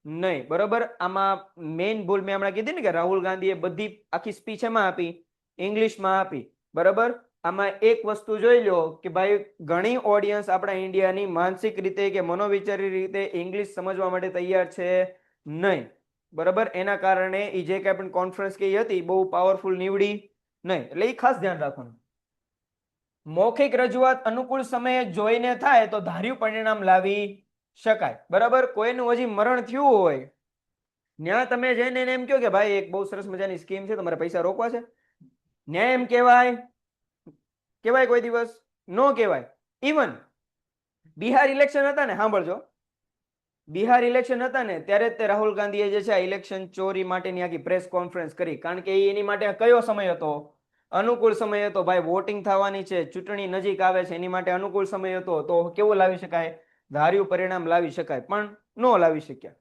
નહીં, બરોબર. આમાં મેઇન ભૂલ મેં હમણાં કીધી ને કે રાહુલ ગાંધીએ બધી આખી સ્પીચ એમાં આપી, ઇંગ્લિશમાં આપી, બરાબર. આમાં એક વસ્તુ જોઈ લો કે ભાઈ ઘણી ઓડિયન્સ આપણા ઇન્ડિયાની માનસિક રીતે કે મનોવિચારી રીતે ઇંગ્લિશ સમજવા માટે તૈયાર છે નહીં, બરાબર. એના કારણે એ જે કાંઈ પણ કોન્ફરન્સ કે હતી બહુ પાવરફુલ નીવડી નહીં. એટલે એ ખાસ ધ્યાન રાખવાનું. મૌખિક રજૂઆત અનુકૂળ સમયે જોઈને થાય તો ધાર્યું પરિણામ લાવી શકાય, બરાબર. કોઈનું હજી મરણ થયું હોય ન્યા તમે જઈને એને એમ કહો કે ભાઈ એક બહુ સરસ મજાની સ્કીમ છે, તમારે પૈસા રોકવા છે, ન્યા એમ કહેવાય? કોઈ દિવસ નો કહેવાય. ઇવન બિહાર ઇલેક્શન હતા ને, સાંભળજો, બિહાર ઇલેક્શન હતા ને ત્યારે તે રાહુલ ગાંધીએ જે છે આ ઇલેક્શન ચોરી માટેની આખી પ્રેસ કોન્ફરન્સ કરી, કારણ કે એની માટે કયો સમય હતો? અનુકૂળ સમય હતો. ભાઈ વોટિંગ થવાની છે, ચૂંટણી નજીક આવે છે, એની માટે અનુકૂળ સમય હતો. તો કેવો લાવી શકાય? ધાર્યું પરિણામ લાવી શકાય, પણ ન લાવી શક્યા,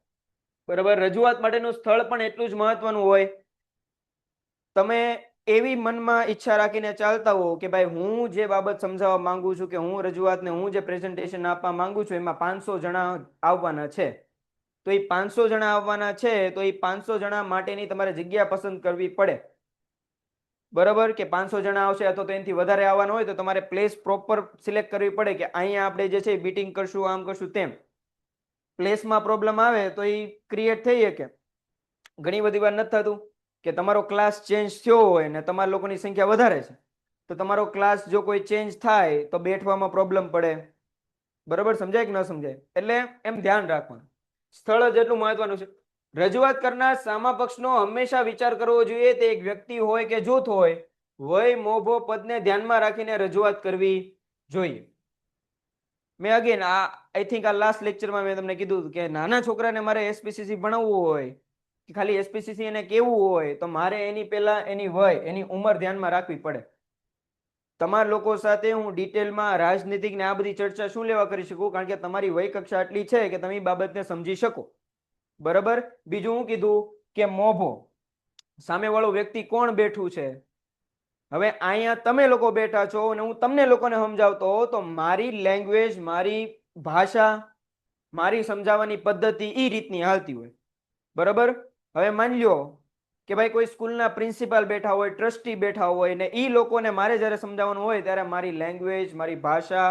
બરાબર. રજૂઆત માટેનું સ્થળ પણ એટલું જ મહત્વનું હોય. તમે એવી મનમાં ઈચ્છા રાખીને ચાલતા હો કે ભાઈ હું જે બાબત સમજાવવા માંગુ છું કે હું રજૂઆતને હું જે પ્રેઝન્ટેશન આપવા માંગુ છું એમાં 500 જણા આવવાના છે, તો એ 500 જણા આવવાના છે તો એ 500 જણા માટેની તમારે જગ્યા પસંદ કરવી પડે. બરાબર, કે 500 જણા આવશે અથવા તો એનાથી વધારે આવવાના હોય તો તમારે પ્લેસ પ્રોપર સિલેક્ટ કરવી પડે કે અહીંયા આપણે જે છે મીટિંગ કરશું, આમ કરશું તેમ. પ્લેસમાં પ્રોબ્લેમ આવે તો એ ક્રિએટ થઈ શકે. ઘણી બધી વાર નથી થતું કે તમારો ક્લાસ ચેન્જ થયો હોય ને તમારા લોકોની સંખ્યા વધારે છે, તો તમારો ક્લાસ જો કોઈ ચેન્જ થાય તો બેઠવામાં પ્રોબ્લેમ પડે. બરાબર, સમજાય કે ન સમજાય? એટલે એમ ધ્યાન રાખવાનું, સ્થળ જ એટલું મહત્વનું છે. રજૂઆત કરનાર સામા પક્ષનો હંમેશા વિચાર કરવો જોઈએ તે એક વ્યક્તિ હોય કે જૂથ હોય, વય મોભો પદને ધ્યાનમાં રાખીને રજૂઆત કરવી જોઈએ. મેં અગેન આઈ થિંક આ લાસ્ટ લેક્ચરમાં મેં તમને કીધું કે નાના છોકરાને મારે એસપીસીસી ભણાવવું હોય કે ખાલી એસપીસીસી એને કેવું હોય તો મારે એની પહેલા એની વય, એની ઉંમર ધ્યાનમાં રાખવી પડે. તમારા લોકો સાથે હું ડિટેલમાં રાજનીતિક ને આ બધી ચર્ચા શું લેવા કરી શકું, કારણ કે તમારી વય કક્ષા આટલી છે કે તમે બાબતને સમજી શકો. બરાબર. બીજું હું કીધું કે મોભો, સામેવાળો વ્યક્તિ કોણ બેઠું છે. હવે અહીંયા તમે લોકો બેઠા છો અને હું તમને લોકોને સમજાવતો હોઉં તો મારી લેંગ્વેજ, મારી ભાષા, મારી સમજાવવાની પદ્ધતિ એ રીતની હાલતી હોય. બરાબર. હવે માની લો કે ભાઈ કોઈ સ્કૂલના પ્રિન્સિપાલ બેઠા હોય, ટ્રસ્ટી બેઠા હોય ને એ લોકોને મારે જ્યારે સમજાવવાનું હોય ત્યારે મારી લેંગ્વેજ, મારી ભાષા,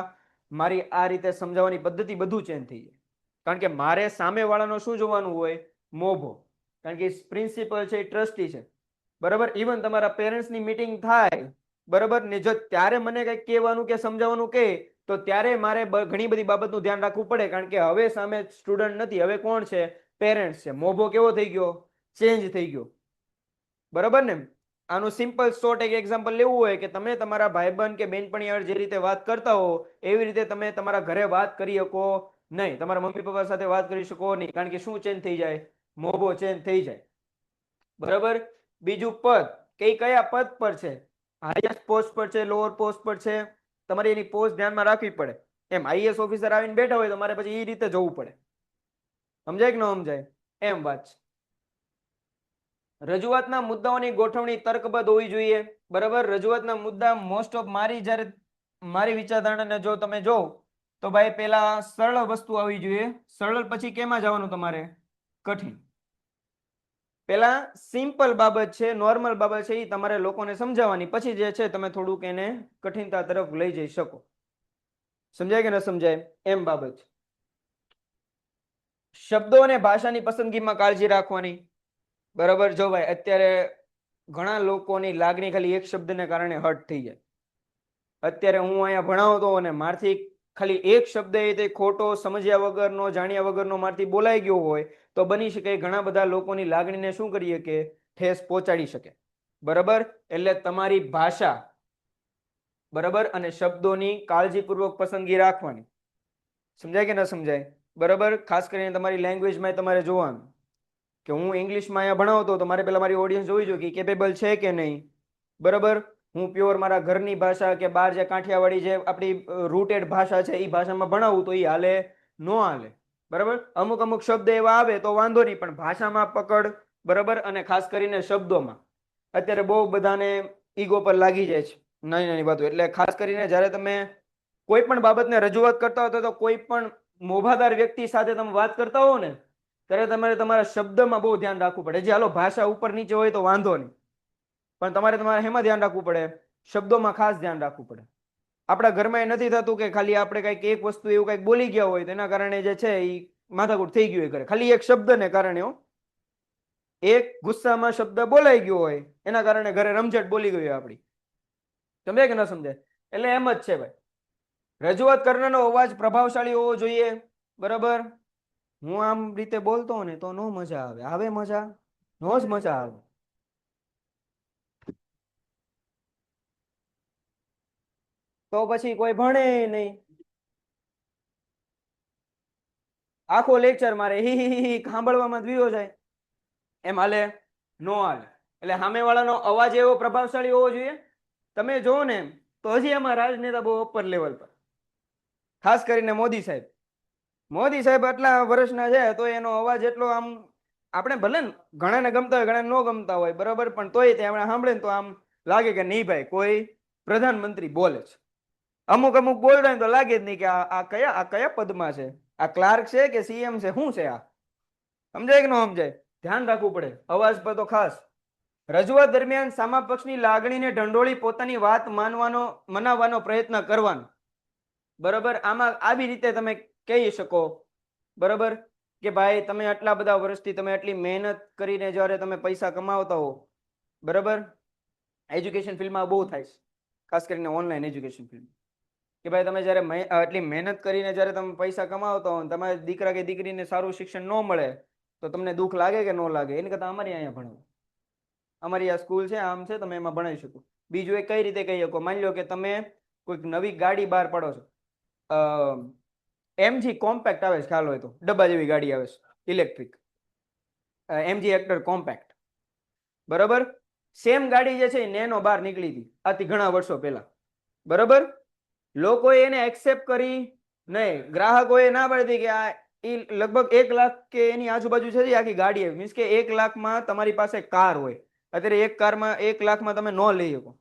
મારી આ રીતે સમજાવવાની પદ્ધતિ બધું ચેન્જ થઈ જાય. કારણ કે મારે સામેવાળાનો શું જોવાનું હોય? મોભો. કારણ કે પ્રિન્સિપલ છે, ટ્રસ્ટી છે. બરાબર. ઇવન તમારા પેરેન્ટ્સની મીટિંગ થાય, બરાબર, ને જો ત્યારે મને કંઈક કહેવાનું કે સમજાવવાનું કહે તો ત્યારે મારે ઘણી બધી બાબતનું ધ્યાન રાખવું પડે, કારણ કે હવે સામે સ્ટુડન્ટ નથી, હવે કોણ છે? પેરેન્ટ્સ છે. મોભો કેવો થઈ ગયો? ચેન્જ થઈ ગયો. બરાબર ને? આનું સિમ્પલ શોર્ટ એક એક્ઝામ્પલ લેવું હોય કે તમે તમારા ભાઈબંધ કે બેનપણી જે રીતે વાત કરતા હો એવી રીતે તમે તમારા ઘરે વાત કરી શકો નહીં, તમારા મમ્મી પપ્પા સાથે વાત કરી શકો નહીં, કારણ કે શું ચેન્જ થઈ જાય? મોભો ચેન્જ થઈ જાય. બરાબર. બીજું પદ, કે કયા પદ પર છે? હાઈએસ્ટ પોસ્ટ પર છે, લોઅર પોસ્ટ પર છે, તમારે એની પોસ્ટ ધ્યાનમાં રાખવી પડે. એમ આઈએસ ઓફિસર આવીને બેઠા હોય તો મારે પછી એ રીતે જવું પડે. સમજાય કે ન સમજાય? એમ વાત છે. રજૂઆતના મુદ્દાઓની ગોઠવણી તર્કબદ્ધ હોવી જોઈએ. બરાબર. રજૂઆતના મુદ્દા મોસ્ટ ઓફ મારી વિચારધારણાને જો તમે જો તો ભાઈ પેલા સરળ વસ્તુ આવી જોઈએ. સરળ પછી કેમાં જવાનું તમારે? કઠિન. પેલા સિમ્પલ બાબત છે, નોર્મલ બાબત છે, એ તમારે લોકોને સમજાવવાની, પછી જે છે તમે થોડુંક એને કઠિનતા તરફ લઈ જઈ શકો. સમજાય કે ન સમજાય? એમ બાબત. શબ્દો અને ભાષાની પસંદગીમાં કાળજી રાખવાની. બરાબર. જો ભાઈ અત્યારે ઘણા લોકોની લાગણી ખાલી એક શબ્દને કારણે હર્ટ થઈ જાય. અત્યારે હું અહીંયા ભણાવતો અને મારથી ખાલી એક શબ્દ એ તે ખોટો, સમજ્યા વગરનો, જાણ્યા વગરનો મારથી બોલાઈ ગયો હોય તો બની શકે ઘણા બધા લોકોની લાગણીને શું કરીએ કે ઠેસ પહોંચાડી શકે. બરાબર. એટલે તમારી ભાષા, બરાબર, અને શબ્દોની કાળજીપૂર્વક પસંદગી રાખવાની. સમજાય કે ન સમજાય? બરાબર. ખાસ કરીને તમારી લેંગ્વેજમાં તમારે જોવાનું કે હું ઇંગ્લિશમાં અહીંયા ભણાવતો તો મારે પેલા મારી ઓડિયન્સ જોવી જોઈએ કે કેપેબલ છે કે નહીં. બરાબર. હું પ્યોર મારા ઘરની ભાષા કે બહાર જે કાઠિયાવાડી જે આપણી રૂટેડ ભાષા છે એ ભાષામાં ભણાવું તો એ હાલે ન હાલે. બરાબર. અમુક અમુક શબ્દ એવા આવે તો વાંધો નહીં, પણ ભાષામાં પકડ. બરાબર. અને ખાસ કરીને શબ્દોમાં અત્યારે બહુ બધાને ઈગો પર લાગી જાય છે નાની નાની વાતો. એટલે ખાસ કરીને જ્યારે તમે કોઈ પણ બાબતને રજૂઆત કરતા હો તો કોઈ પણ મોભાદાર વ્યક્તિ સાથે તમે વાત કરતા હો ને ત્યારે તમારે તમારા શબ્દમાં બહુ ધ્યાન રાખવું પડે. જે હાલો ભાષા ઉપર નીચે હોય તો વાંધો નહીં, પણ તમારે હેમાં ધ્યાન રાખવું પડે? શબ્દોમાં ખાસ ધ્યાન રાખવું પડે. આપણા ઘરમાં એ નથી થતું કે ખાલી આપણે કંઈક એક વસ્તુ એવું કંઈક બોલી ગયા હોય તો એના કારણે જે છે એ માથાકૂટ થઈ ગયું કરે, ખાલી એક શબ્દને કારણે. એક ગુસ્સામાં શબ્દ બોલાઈ ગયો હોય એના કારણે ઘરે રમઝટ બોલી ગઈ હોય આપણી. સમજાય કે ન સમજાય? એટલે એમ જ છે ભાઈ, રજૂઆત કરનારનો અવાજ પ્રભાવશાળી હોવો જોઈએ. બરાબર. હું આમ રીતે બોલતો ને તો નો મજા આવે. આવે મજા? નો જ મજા આવે. તો પછી કોઈ ભણે નહીં. આખો લેક્ચર મારે હી સાંભળવામાં જ વિયો જાય. એમ હાલે? નો હાલે. એટલે સામેવાળાનો અવાજ એવો પ્રભાવશાળી હોવો જોઈએ. તમે જો ને તો હજી એમાં રાજનેતા બહુ અપર લેવલ પર, ખાસ કરીને મોદી સાહેબ. મોદી સાહેબ આટલા વર્ષના છે તો એનો અવાજ એટલો આમ આપણે ભલે ઘણાને ગમતા હોય, ઘણાને ન ગમતા હોય, બરાબર, પણ તોય તે આપણે સાંભળે ને તો આમ લાગે કે નહીં ભાઈ કોઈ પ્રધાનમંત્રી બોલે છે. અમુક અમુક બોલતા હોય તો લાગે જ નહીં કે આ કયા પદમાં છે, આ ક્લાર્ક છે કે સીએમ છે, શું છે આ? સમજાય કે ન સમજાય? ધ્યાન રાખવું પડે અવાજ પર તો ખાસ. રજૂઆત દરમિયાન સામા પક્ષની લાગણીને ઢંઢોળી પોતાની વાત મનાવવાનો પ્રયત્ન કરવાનો. બરોબર, આમાં આવી રીતે તમે કહી શકો, બરોબર, કે ભાઈ તમે આટલા બધા વર્ષથી તમે આટલી મહેનત કરીને જ્યારે તમે પૈસા કમાવતા હો, બરોબર, એજ્યુકેશન ફિલ્ડમાં બહુ થાય છે, ખાસ કરીને ઓનલાઈન એજ્યુકેશન ફિલ્ડ, કે ભાઈ તમે જ્યારે આટલી મહેનત કરીને જ્યારે તમે પૈસા કમાવતા હો, તમારા દીકરા કે દીકરીને સારું શિક્ષણ ન મળે તો તમને દુઃખ લાગે કે ન લાગે? એની કરતા અમારી અહીંયા ભણાવો, અમારી આ સ્કૂલ છે, આમ છે, તમે એમાં ભણાવી શકો. બીજું એ કઈ રીતે કહી શકો, માની લો કે તમે કોઈક નવી ગાડી બહાર પાડો છો, એમજી કોમ્પેક્ટ આવે છે, ખ્યાલ હોય તો, ડબ્બા જેવી ગાડી આવે છે, ઇલેક્ટ્રિક, એમજી હેક્ટર કોમ્પેક્ટ, બરોબર. સેમ ગાડી જે છે એ નેનો બહાર નીકળી હતી આથી ઘણા વર્ષો પહેલા, બરોબર. લોકોએ એને એક્સેપ્ટ કરી નહીં, ગ્રાહકોએ ના પાડી કે આ લગભગ 1 લાખ કે એની આજુબાજુ છે આખી ગાડી, મીન્સ કે 1 લાખમાં તમારી પાસે કાર હોય. અત્યારે એક કારમાં 1 લાખમાં તમે ન લઈ શકો,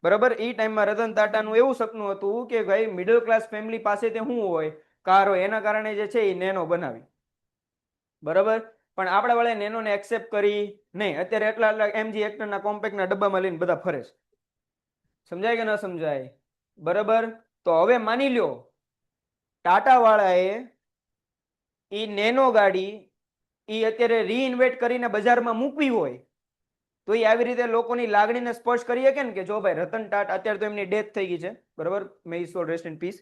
બરાબર. એ ટાઈમમાં રતન ટાટાનું એવું સપનું હતું કે ભાઈ મિડલ ક્લાસ ફેમિલી પાસે તે શું હોય, કાર હોય, એના કારણે જે છે એ નેનો બનાવી, બરાબર. પણ આપણા વાળા નેનો ને એક્સેપ્ટ કરી નહીં. અત્યારે એટલા એમજી હેક્ટરના કોમ્પેક્ટના ડબ્બામાં લઈને બધા ફરે છે. સમજાય કે ન સમજાય? બરાબર. તો હવે માની લ્યો ટાટા વાળાએ ઈ નેનો ગાડી ઈ અત્યારે રીઇન્વેન્ટ કરીને બજારમાં મૂકવી હોય તો એ આવી રીતે લોકોની લાગણીને સ્પર્શ કરી શકે ને, કે જો ભાઈ રતન ટાટા, અત્યારે તો એમની ડેથ થઈ ગઈ છે, બરાબર, મે ઈ સોલ રેસ્ટ ઇન પીસ.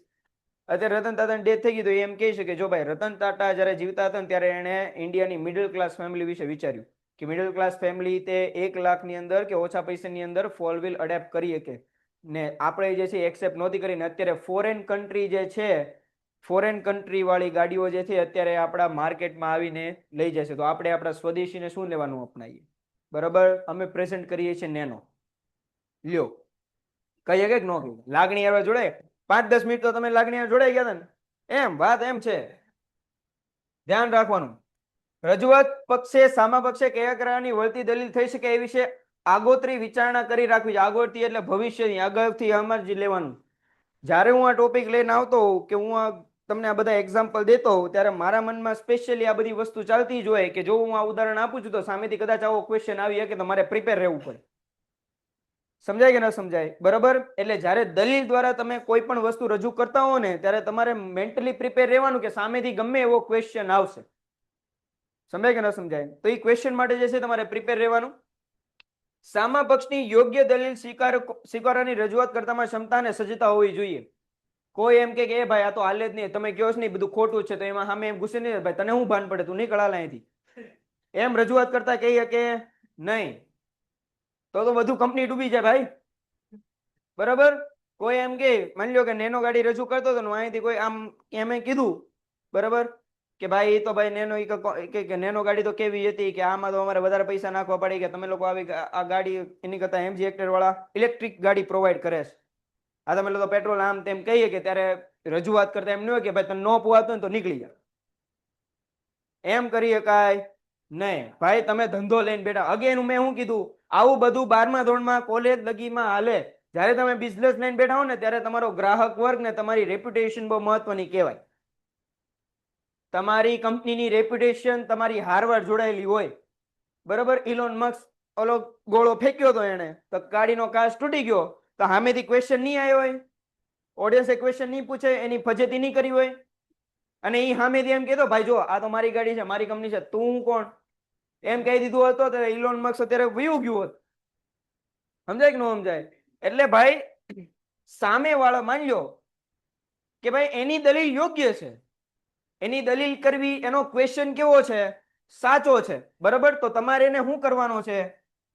અત્યારે રતન ટાટાની ડેથ થઈ ગઈ તો એમ કહી શકે જો ભાઈ રતન ટાટા જ્યારે જીવતા હતા ને ત્યારે એણે ઇન્ડિયાની મિડલ ક્લાસ ફેમિલી વિશે વિચાર્યું કે મિડલ ક્લાસ ફેમિલી તે 1 લાખની અંદર કે ઓછા પૈસાની અંદર 4 વ્હીલ એડેપ્ટ કરી શકે ને આપણે જે છે એક્સેપ્ટ નહોતી કરીને અત્યારે ફોરેન કન્ટ્રી જે છે, ફોરેન કન્ટ્રી વાળી ગાડીઓ જે છે અત્યારે આપણા માર્કેટમાં આવીને લઈ જશે. તો આપણે આપણા સ્વદેશીને શું લેવાનું અપનાવીએ, બરાબર. અમે પ્રેઝન્ટ કરીએ છીએ નેનો. લ્યો, કહીએ કે ન કહીએ? લાગણી આવે જોડે 5-10 મિનિટ તો તમે લાગણી જોડાઈ ગયા હતા ને, એમ વાત એમ છે. ધ્યાન રાખવાનું. રજૂઆત પક્ષે સામા પક્ષે કયા કરવાની વળતી દલીલ થઈ શકે એ વિશે આગોતરી વિચારણા કરી રાખવી. આગોતરી એટલે ભવિષ્યની, આગળથી સમજી લેવાનું. જ્યારે હું આ ટોપિક લઈને આવતો હોઉં કે હું તમને આ બધા એક્ઝામ્પલ દેતો હોઉં ત્યારે મારા મનમાં સ્પેશિયલી આ બધી વસ્તુ ચાલતી જ હોય કે જો હું આ ઉદાહરણ આપું છું તો સામેથી કદાચ આવો ક્વેશ્ચન આવી શકે તો મારે પ્રિપેર રહેવું પડે. સમજાય કે ન સમજાય? બરાબર. એટલે જ્યારે દલીલ દ્વારા તમે કોઈ પણ વસ્તુ રજૂ કરતા હો ને ત્યારે તમારે મેન્ટલી પ્રિપેર રહેવાનું કે સામેથી ગમે એવો ક્વેશ્ચન આવશે. સમજાય કે ન સમજાય? તો એ ક્વેશ્ચન માટે જે છે તમારે પ્રિપેર રહેવાનું. સામા પક્ષની યોગ્ય દલીલ સ્વીકારવાની રજૂઆત કરતામાં ક્ષમતા અને સજ્જતા હોવી જોઈએ. કોઈ એમ કે એ ભાઈ આ તો હાલે જ નહીં, તમે કહો છો નહીં બધું ખોટું છે, તો એમાં સામે એમ ગુસ્સે નહીં, ભાઈ તને શું ભાન પડે, તું નીકળ અહીંથી, એમ રજૂઆત કરતા કહીએ કે નહીં તો બધું કંપની ડૂબી જાય ભાઈ, બરાબર. કોઈ એમ કે માની લો કે નેનો ગાડી રજૂ કરતો હતો અહીંથી કોઈ આમ એમ કીધું, બરાબર, કે ભાઈ એ તો ભાઈ નેનો કે નેનો ગાડી તો કેવી હતી કે આમાં તો અમારે વધારે પૈસા નાખવા પડે કે તમે લોકો આવી આ ગાડી એની કરતા એમજી હેક્ટર વાળા ઇલેક્ટ્રિક ગાડી પ્રોવાઈડ કરે છે, આ તમે લોકો પેટ્રોલ આમ તેમ કહીએ કે ત્યારે રજૂઆત કરતા એમ ન હોય કે ભાઈ તને ન પોવાતું તો નીકળી જાય, એમ કરી શકાય નહીં. ભાઈ તમે ધંધો લઈને બેઠા, અગેન મેં શું કીધું, આવું બધું 12મા ધોરણમાં કોલેજ લગીમાં હાલે. જ્યારે તમે બિઝનેસ લઈને બેઠા હો ને ત્યારે તમારો ગ્રાહક વર્ગ ને તમારી રેપ્યુટેશન બહુ મહત્વની કહેવાય. તમારી કંપનીની રેપ્યુટેશન તમારી હારવાર જોડાયેલી હોય, બરાબર. ઇલોન મસ્ક ઓલો ગોળો ફેંક્યો તો એને તો ગાડીનો કાચ તૂટી ગયો તો સામેથી ક્વેશ્ચન નહીં આવ્યો હોય, ઓડિયન્સે ક્વેશ્ચન નહીં પૂછે, એની ફજેતી નહીં કરી હોય અને એ સામેથી એમ કહેતો ભાઈ જો આ તો મારી ગાડી છે, મારી કંપની છે, તું કોણ, એમ કહી દીધું હતો તો ઇલોન મસ્ક અત્યારે વયું ગયું હોત. સમજાય કે ન સમજાય? એટલે ભાઈ સામે વાળા માની લો કે ભાઈ એની દલીલ યોગ્ય છે, એની દલીલ કરવી, એનો ક્વેશ્ચન કેવો છે, સાચો છે, બરાબર. તો તમારે એને શું કરવાનો છે,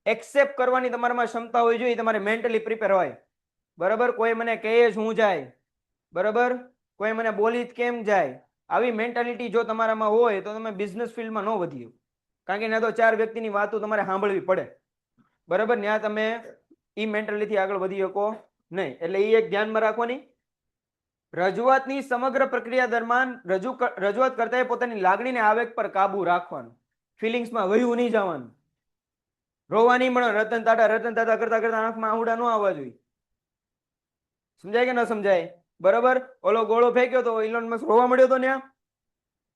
એક્સેપ્ટ કરવાની તમારામાં ક્ષમતા હોવી જોઈએ, તમારે મેન્ટલી પ્રિપેર હોય, બરાબર. કોઈ મને કહે જ હું જાય, બરાબર, કોઈ મને બોલી જ કેમ જાય, આવી મેન્ટાલિટી જો તમારામાં હોય તો તમે બિઝનેસ ફિલ્ડમાં ન વધ્યો, કારણ કે ત્યાં તો 4 વ્યક્તિની વાતો તમારે સાંભળવી પડે, બરાબર. ત્યાં તમે ઈ મેન્ટાલિટીથી આગળ વધી શકો નહીં. એટલે એ એક ધ્યાનમાં રાખવાની. રજૂઆતની સમગ્ર પ્રક્રિયા દરમિયાન રજૂઆત કરતા પોતાની લાગણીને આવેગ પર કાબુ રાખવાનું, ફિલિંગ્સમાં વહ્યું નહીં જવાનું. રોવા નહીં મળે. રતન ટાટા કરતા કરતા આંખમાં આહુડા ન આવવા જોઈએ. સમજાય કે ન સમજાય? બરાબર. ઓલો ગોળો ફેંક્યો તો ઇલોન મસ્ક રોવા મળ્યો તો ત્યાં.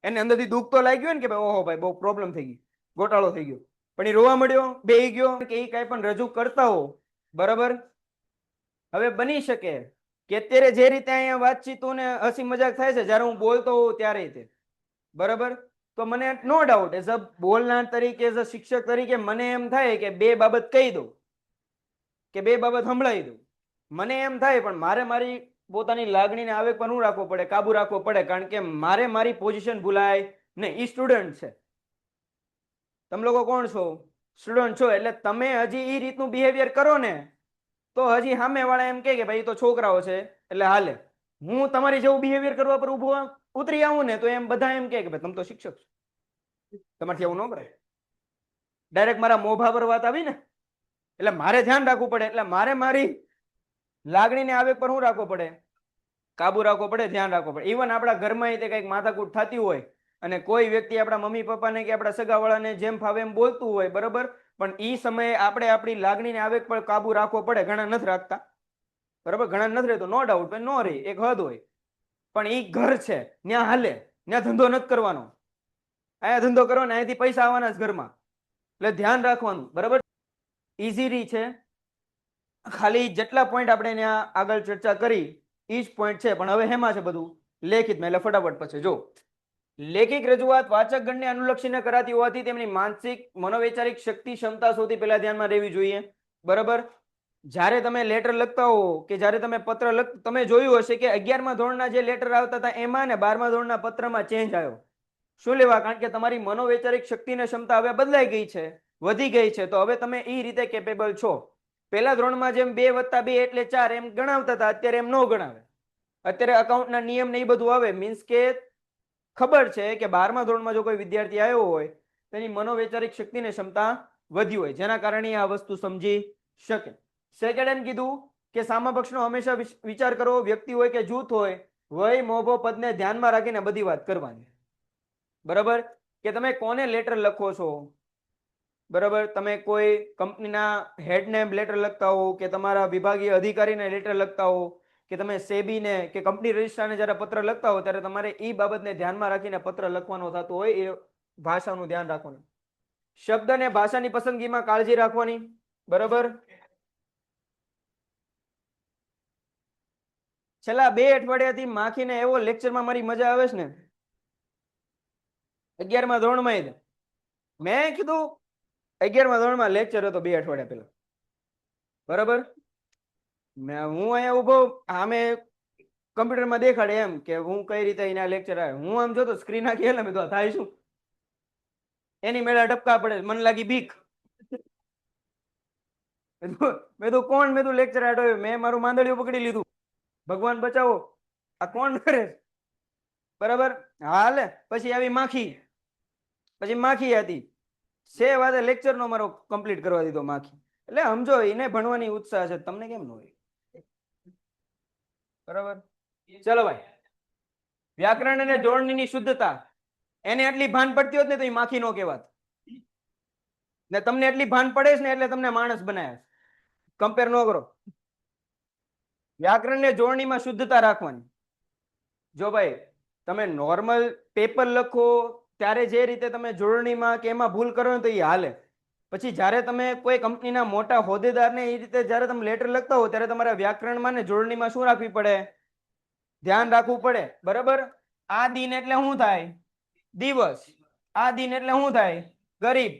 એને અંદરથી દુઃખ તો લાગ્યું ને કે ભાઈ ઓહો ભાઈ બહુ પ્રોબ્લેમ થઈ ગઈ, ગોટાળો થઈ ગયો. પણ એ રોવા મળ્યો, બેહી ગયો કે એ કઈ પણ રજૂ કરતા હો. બરાબર. હવે બની શકે કે અત્યારે જે રીતે અહીંયા વાતચીતો ને હસી મજાક થાય છે જ્યારે હું બોલતો હોઉં ત્યારે તે. બરાબર. તો મને નો ડાઉટ એઝ અ બોલનાર તરીકે, એઝ અ શિક્ષક તરીકે મને એમ થાય કે બે બાબત કહી દઉં કે બે બાબત સંભળાવી દઉં. મને એમ થાય પણ મારે મારી પોતાની લાગણીને આવેગ પર શું રાખવો પડે? કાબુ રાખવો પડે. કારણ કે મારે મારી પોઝિશન ભૂલાય નહીં. ઈ સ્ટુડન્ટ છે. તમે લોકો કોણ છો? સ્ટુડન્ટ છો. એટલે તમે હજી ઈ રીતનું બિહેવિયર કરો ને તો હજી સામે વાળા એમ કે ભાઈ તો છોકરાઓ છે એટલે હાલે. હું તમારી જેવું બિહેવિયર કરવા પર ઉભો ઉતરી આવું ને તો એમ બધા એમ કે ભાઈ તમે તો શિક્ષક છો, તમારથી એવું ન કરાય. ડાયરેક્ટ મારા મોભા પર વાત આવી ને એટલે મારે ધ્યાન રાખવું પડે. એટલે મારે મારી લાગણીને આવેગ પર શું રાખવો પડે? કાબુ રાખવો પડે, ધ્યાન રાખવો પડે. ઇવન આપણા ઘરમાં તે કંઈક માથાકૂટ થતી હોય અને કોઈ વ્યક્તિ આપણા મમ્મી પપ્પાને કે આપણા સગાવાળાને જેમ ફાવે એમ બોલતું હોય, બરોબર, પણ ઈ સમયે આપણે આપણી લાગણીને આવેગ પર કાબુ રાખવો પડે. ઘણા નથી રાખતા, બરોબર, ઘણા નથી રહેતો, નો ડાઉટ, નો રહી, એક હદ હોય. પણ ઈ ઘર છે, ત્યાં હાલે, ત્યાં ધંધો નથી કરવાનો. અહીંયા ધંધો કરવાનો, અહીંયાથી પૈસા આવવાના જ ઘરમાં. એટલે ધ્યાન રાખવાનું, બરાબર. ઇઝી છે. ખાલી જેટલા પોઈન્ટ આપણે ત્યાં આગળ ચર્ચા કરી ઈ જ પોઈન્ટ છે. પણ હવે હેમાં છે બધું લેખિતમાં. એટલે ફટાફટ પછી જો લેખિક રજૂઆત વાચક ગણને અનુલક્ષીને કરાતી હોવાથી તેમની માનસિક મનોવૈચારિક શક્તિ ક્ષમતા સૌથી પહેલા ધ્યાનમાં રહેવી જોઈએ. બરાબર. જ્યારે તમે લેટર લખતા હો કે જ્યારે તમે પત્ર તમે જોયું હશે કે 11મા ધોરણના જે લેટર આવતા હતા એમાં ને 12મા ધોરણના પત્રમાં ચેન્જ આવ્યો. શું લેવા? કારણ કે તમારી મનોવૈચારિક શક્તિની ક્ષમતા હવે બદલાઈ ગઈ છે, વધી ગઈ છે. તો હવે તમે એ રીતે કેપેબલ છો. પહેલા ધોરણમાં જેમ 2 + 2 એટલે 4 એમ ગણાવતા હતા, અત્યારે એમ ન ગણાવે. અત્યારે અકાઉન્ટના નિયમ ને એ બધું આવે. મીન્સ કે ખબર છે કે 12મા ધોરણમાં જો કોઈ વિદ્યાર્થી આવ્યો હોય તેની મનોવૈચારિક શક્તિની ક્ષમતા વધી હોય, જેના કારણે આ વસ્તુ સમજી શકે. સેકન્ડ એમ કીધું કે સામા પક્ષનો હંમેશા વિચાર કરવો. વ્યક્તિ હોય કે જૂથ હોય, વય, મોભો, પદને ધ્યાનમાં રાખીને બધી વાત કરવાની. બરાબર. કે તમે કોને લેટર લખો છો, બરાબર, તમે કોઈ કંપનીના હેડને લેટર લખતા હો કે તમારા વિભાગીય અધિકારીને લેટર લખતા હો કે તમે સેબીને કે કંપની રજિસ્ટ્રારને જ્યારે પત્ર લખતા હો ત્યારે તમારે એ બાબતને ધ્યાનમાં રાખીને પત્ર લખવાનો થતો હોય. એ ભાષાનું ધ્યાન રાખવાનું. શબ્દ અને ભાષાની પસંદગીમાં કાળજી રાખવાની. બરાબર. છેલ્લા 2 અઠવાડિયાથી માખીને એવો લેક્ચરમાં મારી મજા આવે છે ને. 11મા ધોરણમાં મેં કીધું 11મા ધોરણમાં લેક્ચર હતો 2 અઠવાડિયા પહેલા. બરાબર. હું અહીંયા ઉભો આમે કમ્પ્યુટરમાં દેખાડે એમ કે હું કઈ રીતે એના લેક્ચર આવે. હું આમ જોતો સ્ક્રીન આખી એટલે મેં તો થાય શું એની મેળા ટપકા પડે. મને લાગી બીક. મેં તો કોણ મેં તો લેક્ચર આટો. મેં મારું માંદડિયું પકડી લીધું. ભગવાન બચાવો, આ કોણ કરે? બરાબર. હાલે. પછી આવી માખી. પછી માખી હતી છે વાતે લેક્ચર નો મારો કમ્પ્લીટ કરવા દીધો માખી. એટલે સમજો એને ભણવાની ઉત્સાહ છે, તમને કેમ ન હોય? બરાબર. ચલો ભાઈ, વ્યાકરણ અને જોડણીની શુદ્ધતા એને એટલી ભાન પડતી હોત ને તો એ માખી નો કહેવાત. ને તમને એટલી ભાન પડે છે ને એટલે તમને માણસ બનાવ્યા. કમ્પેર ન કરો. વ્યાકરણ ને જોડણીમાં શુદ્ધતા રાખવાની. જો ભાઈ તમે નોર્મલ પેપર લખો ત્યારે જે રીતે તમે જોડણીમાં કે એમાં ભૂલ કરો ને તો એ હાલે. પછી જ્યારે તમે કોઈ કંપનીના મોટા હોદ્દેદારને એ રીતે જ્યારે તમે લેટર લખતા હો ત્યારે તમારે વ્યાકરણમાં ને જોડણીમાં શું રાખવી પડે? ધ્યાન રાખવું પડે. બરાબર. આ દિન એટલે શું થાય? દિવસ. આ દિન એટલે શું થાય? ગરીબ.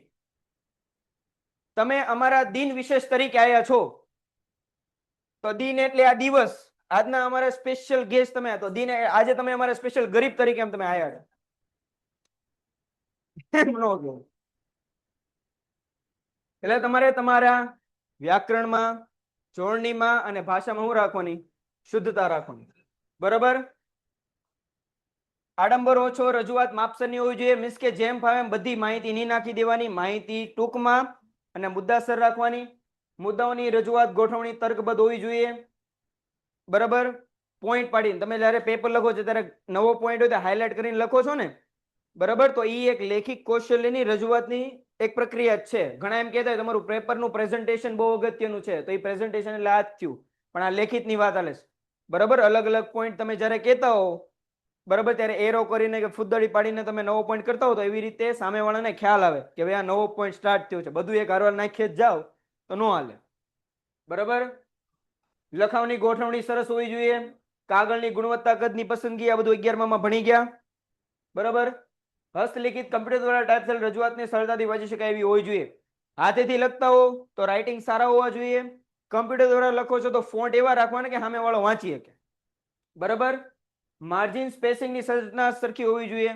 તમે અમારા દિન વિશેષ તરીકે આવ્યા છો તો દિન એટલે આ દિવસ. આજના અમારા સ્પેશિયલ ગેસ્ટ તમે તો દિન આજે તમે અમારા સ્પેશિયલ ગરીબ તરીકે એમ તમે આવ્યા છો. એટલે તમારે તમારા વ્યાકરણમાં, જોડણીમાં અને ભાષામાં શું રાખવાની? શુદ્ધતા રાખવાની. બરાબર. આડંબર ઓછો, રજૂઆત માપસરની હોવી જોઈએ. મીન્સ કે જેમ ફાવે એમ બધી માહિતી નહીં નાખી દેવાની. માહિતી ટૂંકમાં અને મુદ્દાસર રાખવાની. મુદ્દાઓની રજૂઆત ગોઠવણી તર્કબદ્ધ હોવી જોઈએ. બરાબર. પોઈન્ટ પાડીને તમે જ્યારે પેપર લખો છો ત્યારે નવો પોઈન્ટ હોય તો હાઇલાઇટ કરીને લખો છો ને, બરાબર, તો એ એક લેખિક કૌશલ્યની રજૂઆતની એક પ્રક્રિયા જ છે. ઘણા એમ કહેતા હોય તમારું પેપરનું પ્રેઝન્ટેશન બહુ અગત્યનું છે, તો એ પ્રેઝન્ટેશન એટલે આ જ થયું, પણ આ લેખિતની વાત હાલે છે. બરાબર, અલગ અલગ પોઈન્ટ તમે જ્યારે કહેતા હો બરાબર, ત્યારે એરો કરીને કે ફૂદડી પાડીને તમે નવો પોઈન્ટ કરતા હો તો એવી રીતે સામેવાળાને ખ્યાલ આવે કે ભાઈ આ નવો પોઈન્ટ સ્ટાર્ટ થયો છે. બધું એક હારવાર નાખીએ જ જાઓ તો ન હાલે. બરાબર, લખાણની ગોઠવણી સરસ હોવી જોઈએ, કાગળની ગુણવત્તા, કદની પસંદગી, આ બધું 11માં ભણી ગયા. બરાબર, હસ્તલિખિત કમ્પ્યુટર દ્વારા ટાઈપ થયેલ રજૂઆતને સરળતાથી વાંચી શકાય એવી હોવી જોઈએ. હાથેથી લખતા હો તો રાઇટિંગ સારા હોવા જોઈએ. કમ્પ્યુટર દ્વારા લખો છો તો ફોન્ટ એવા રાખવાના કે સામેવાળો વાંચી શકે. બરાબર, માર્જિન સ્પેસિંગની સંરચના સરખી હોવી જોઈએ.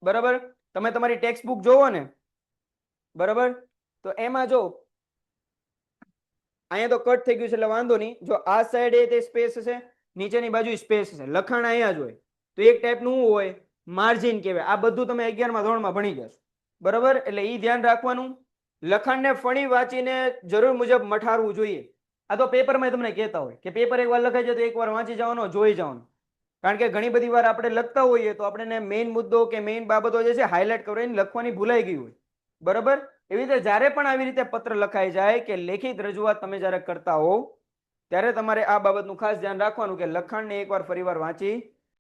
બરાબર, તમે તમારી ટેક્સ્ટ બુક જોવો ને, બરાબર, તો એમાં જો અહીંયા તો કટ થઈ ગયું છે એટલે વાંધો નહીં. જો આ સાઈડે તે સ્પેસ છે, નીચેની બાજુ સ્પેસ છે, લખાણ અહીંયા જ હોય તો એક ટાઈપનું શું હોય, માર્જિન કહેવાય. આ બધું તમે 11મા ધોરણમાં ભણી ગયા છો. બરાબર, એટલે એ ધ્યાન રાખવાનું. લખાણને ફણી વાંચીને જરૂર મુજબ મઠારવું જોઈએ. આ તો પેપરમાં તમને કહેતા હોય કે પેપર એકવાર લખાઈ જાય તો એકવાર વાંચી જવાનો, જોઈ જવાનું. કારણ કે ઘણી બધી વાર આપણે લખતા હોઈએ તો આપણે મેઇન મુદ્દો કે મેઇન બાબતો જે છે હાઇલાઇટ કરીને લખવાની ભૂલાઈ ગઈ હોય. બરાબર, એવી રીતે જ્યારે પણ આવી રીતે પત્ર લખાઈ જાય કે લેખિત રજૂઆત તમે જ્યારે કરતા હો ત્યારે તમારે આ બાબતનું ખાસ ધ્યાન રાખવાનું કે લખાણને એકવાર ફરીવાર વાંચી.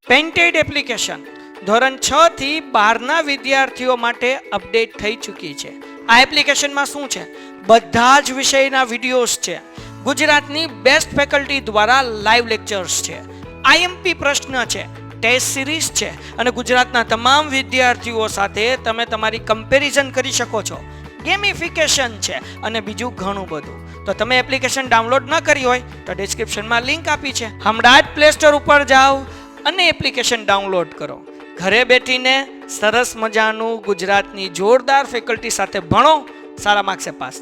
પેન્ટેડ એપ્લિકેશન ધોરણ 6 થી 12ના વિદ્યાર્થીઓ માટે અપડેટ થઈ ચૂકી છે. આ એપ્લિકેશનમાં શું છે, બધા જ વિષયના વિડીયોઝ છે. ગુજરાતની બેસ્ટ ફેકલ્ટી દ્વારા લાઈવ લેક્ચર્સ છે, આઈએમપી પ્રશ્ન છે, ટેસ્ટ સિરીઝ છે અને ગુજરાતના તમામ વિદ્યાર્થીઓ સાથે તમે તમારી કમ્પેરિઝન કરી શકો છો. ગેમિફિકેશન છે અને બીજું ઘણું બધું. તો તમે એપ્લિકેશન ડાઉનલોડ ન કરી હોય તો ડિસ્ક્રિપ્શનમાં લિંક આપી છે, હમણાં જ પ્લે સ્ટોર ઉપર જાઓ અને એપ્લિકેશન ડાઉનલોડ કરો. ઘરે બેઠીને સરસ મજાનું ગુજરાતની જોરદાર ફેકલ્ટી સાથે ભણો, સારા માર્ક્સે પાસ થાઓ.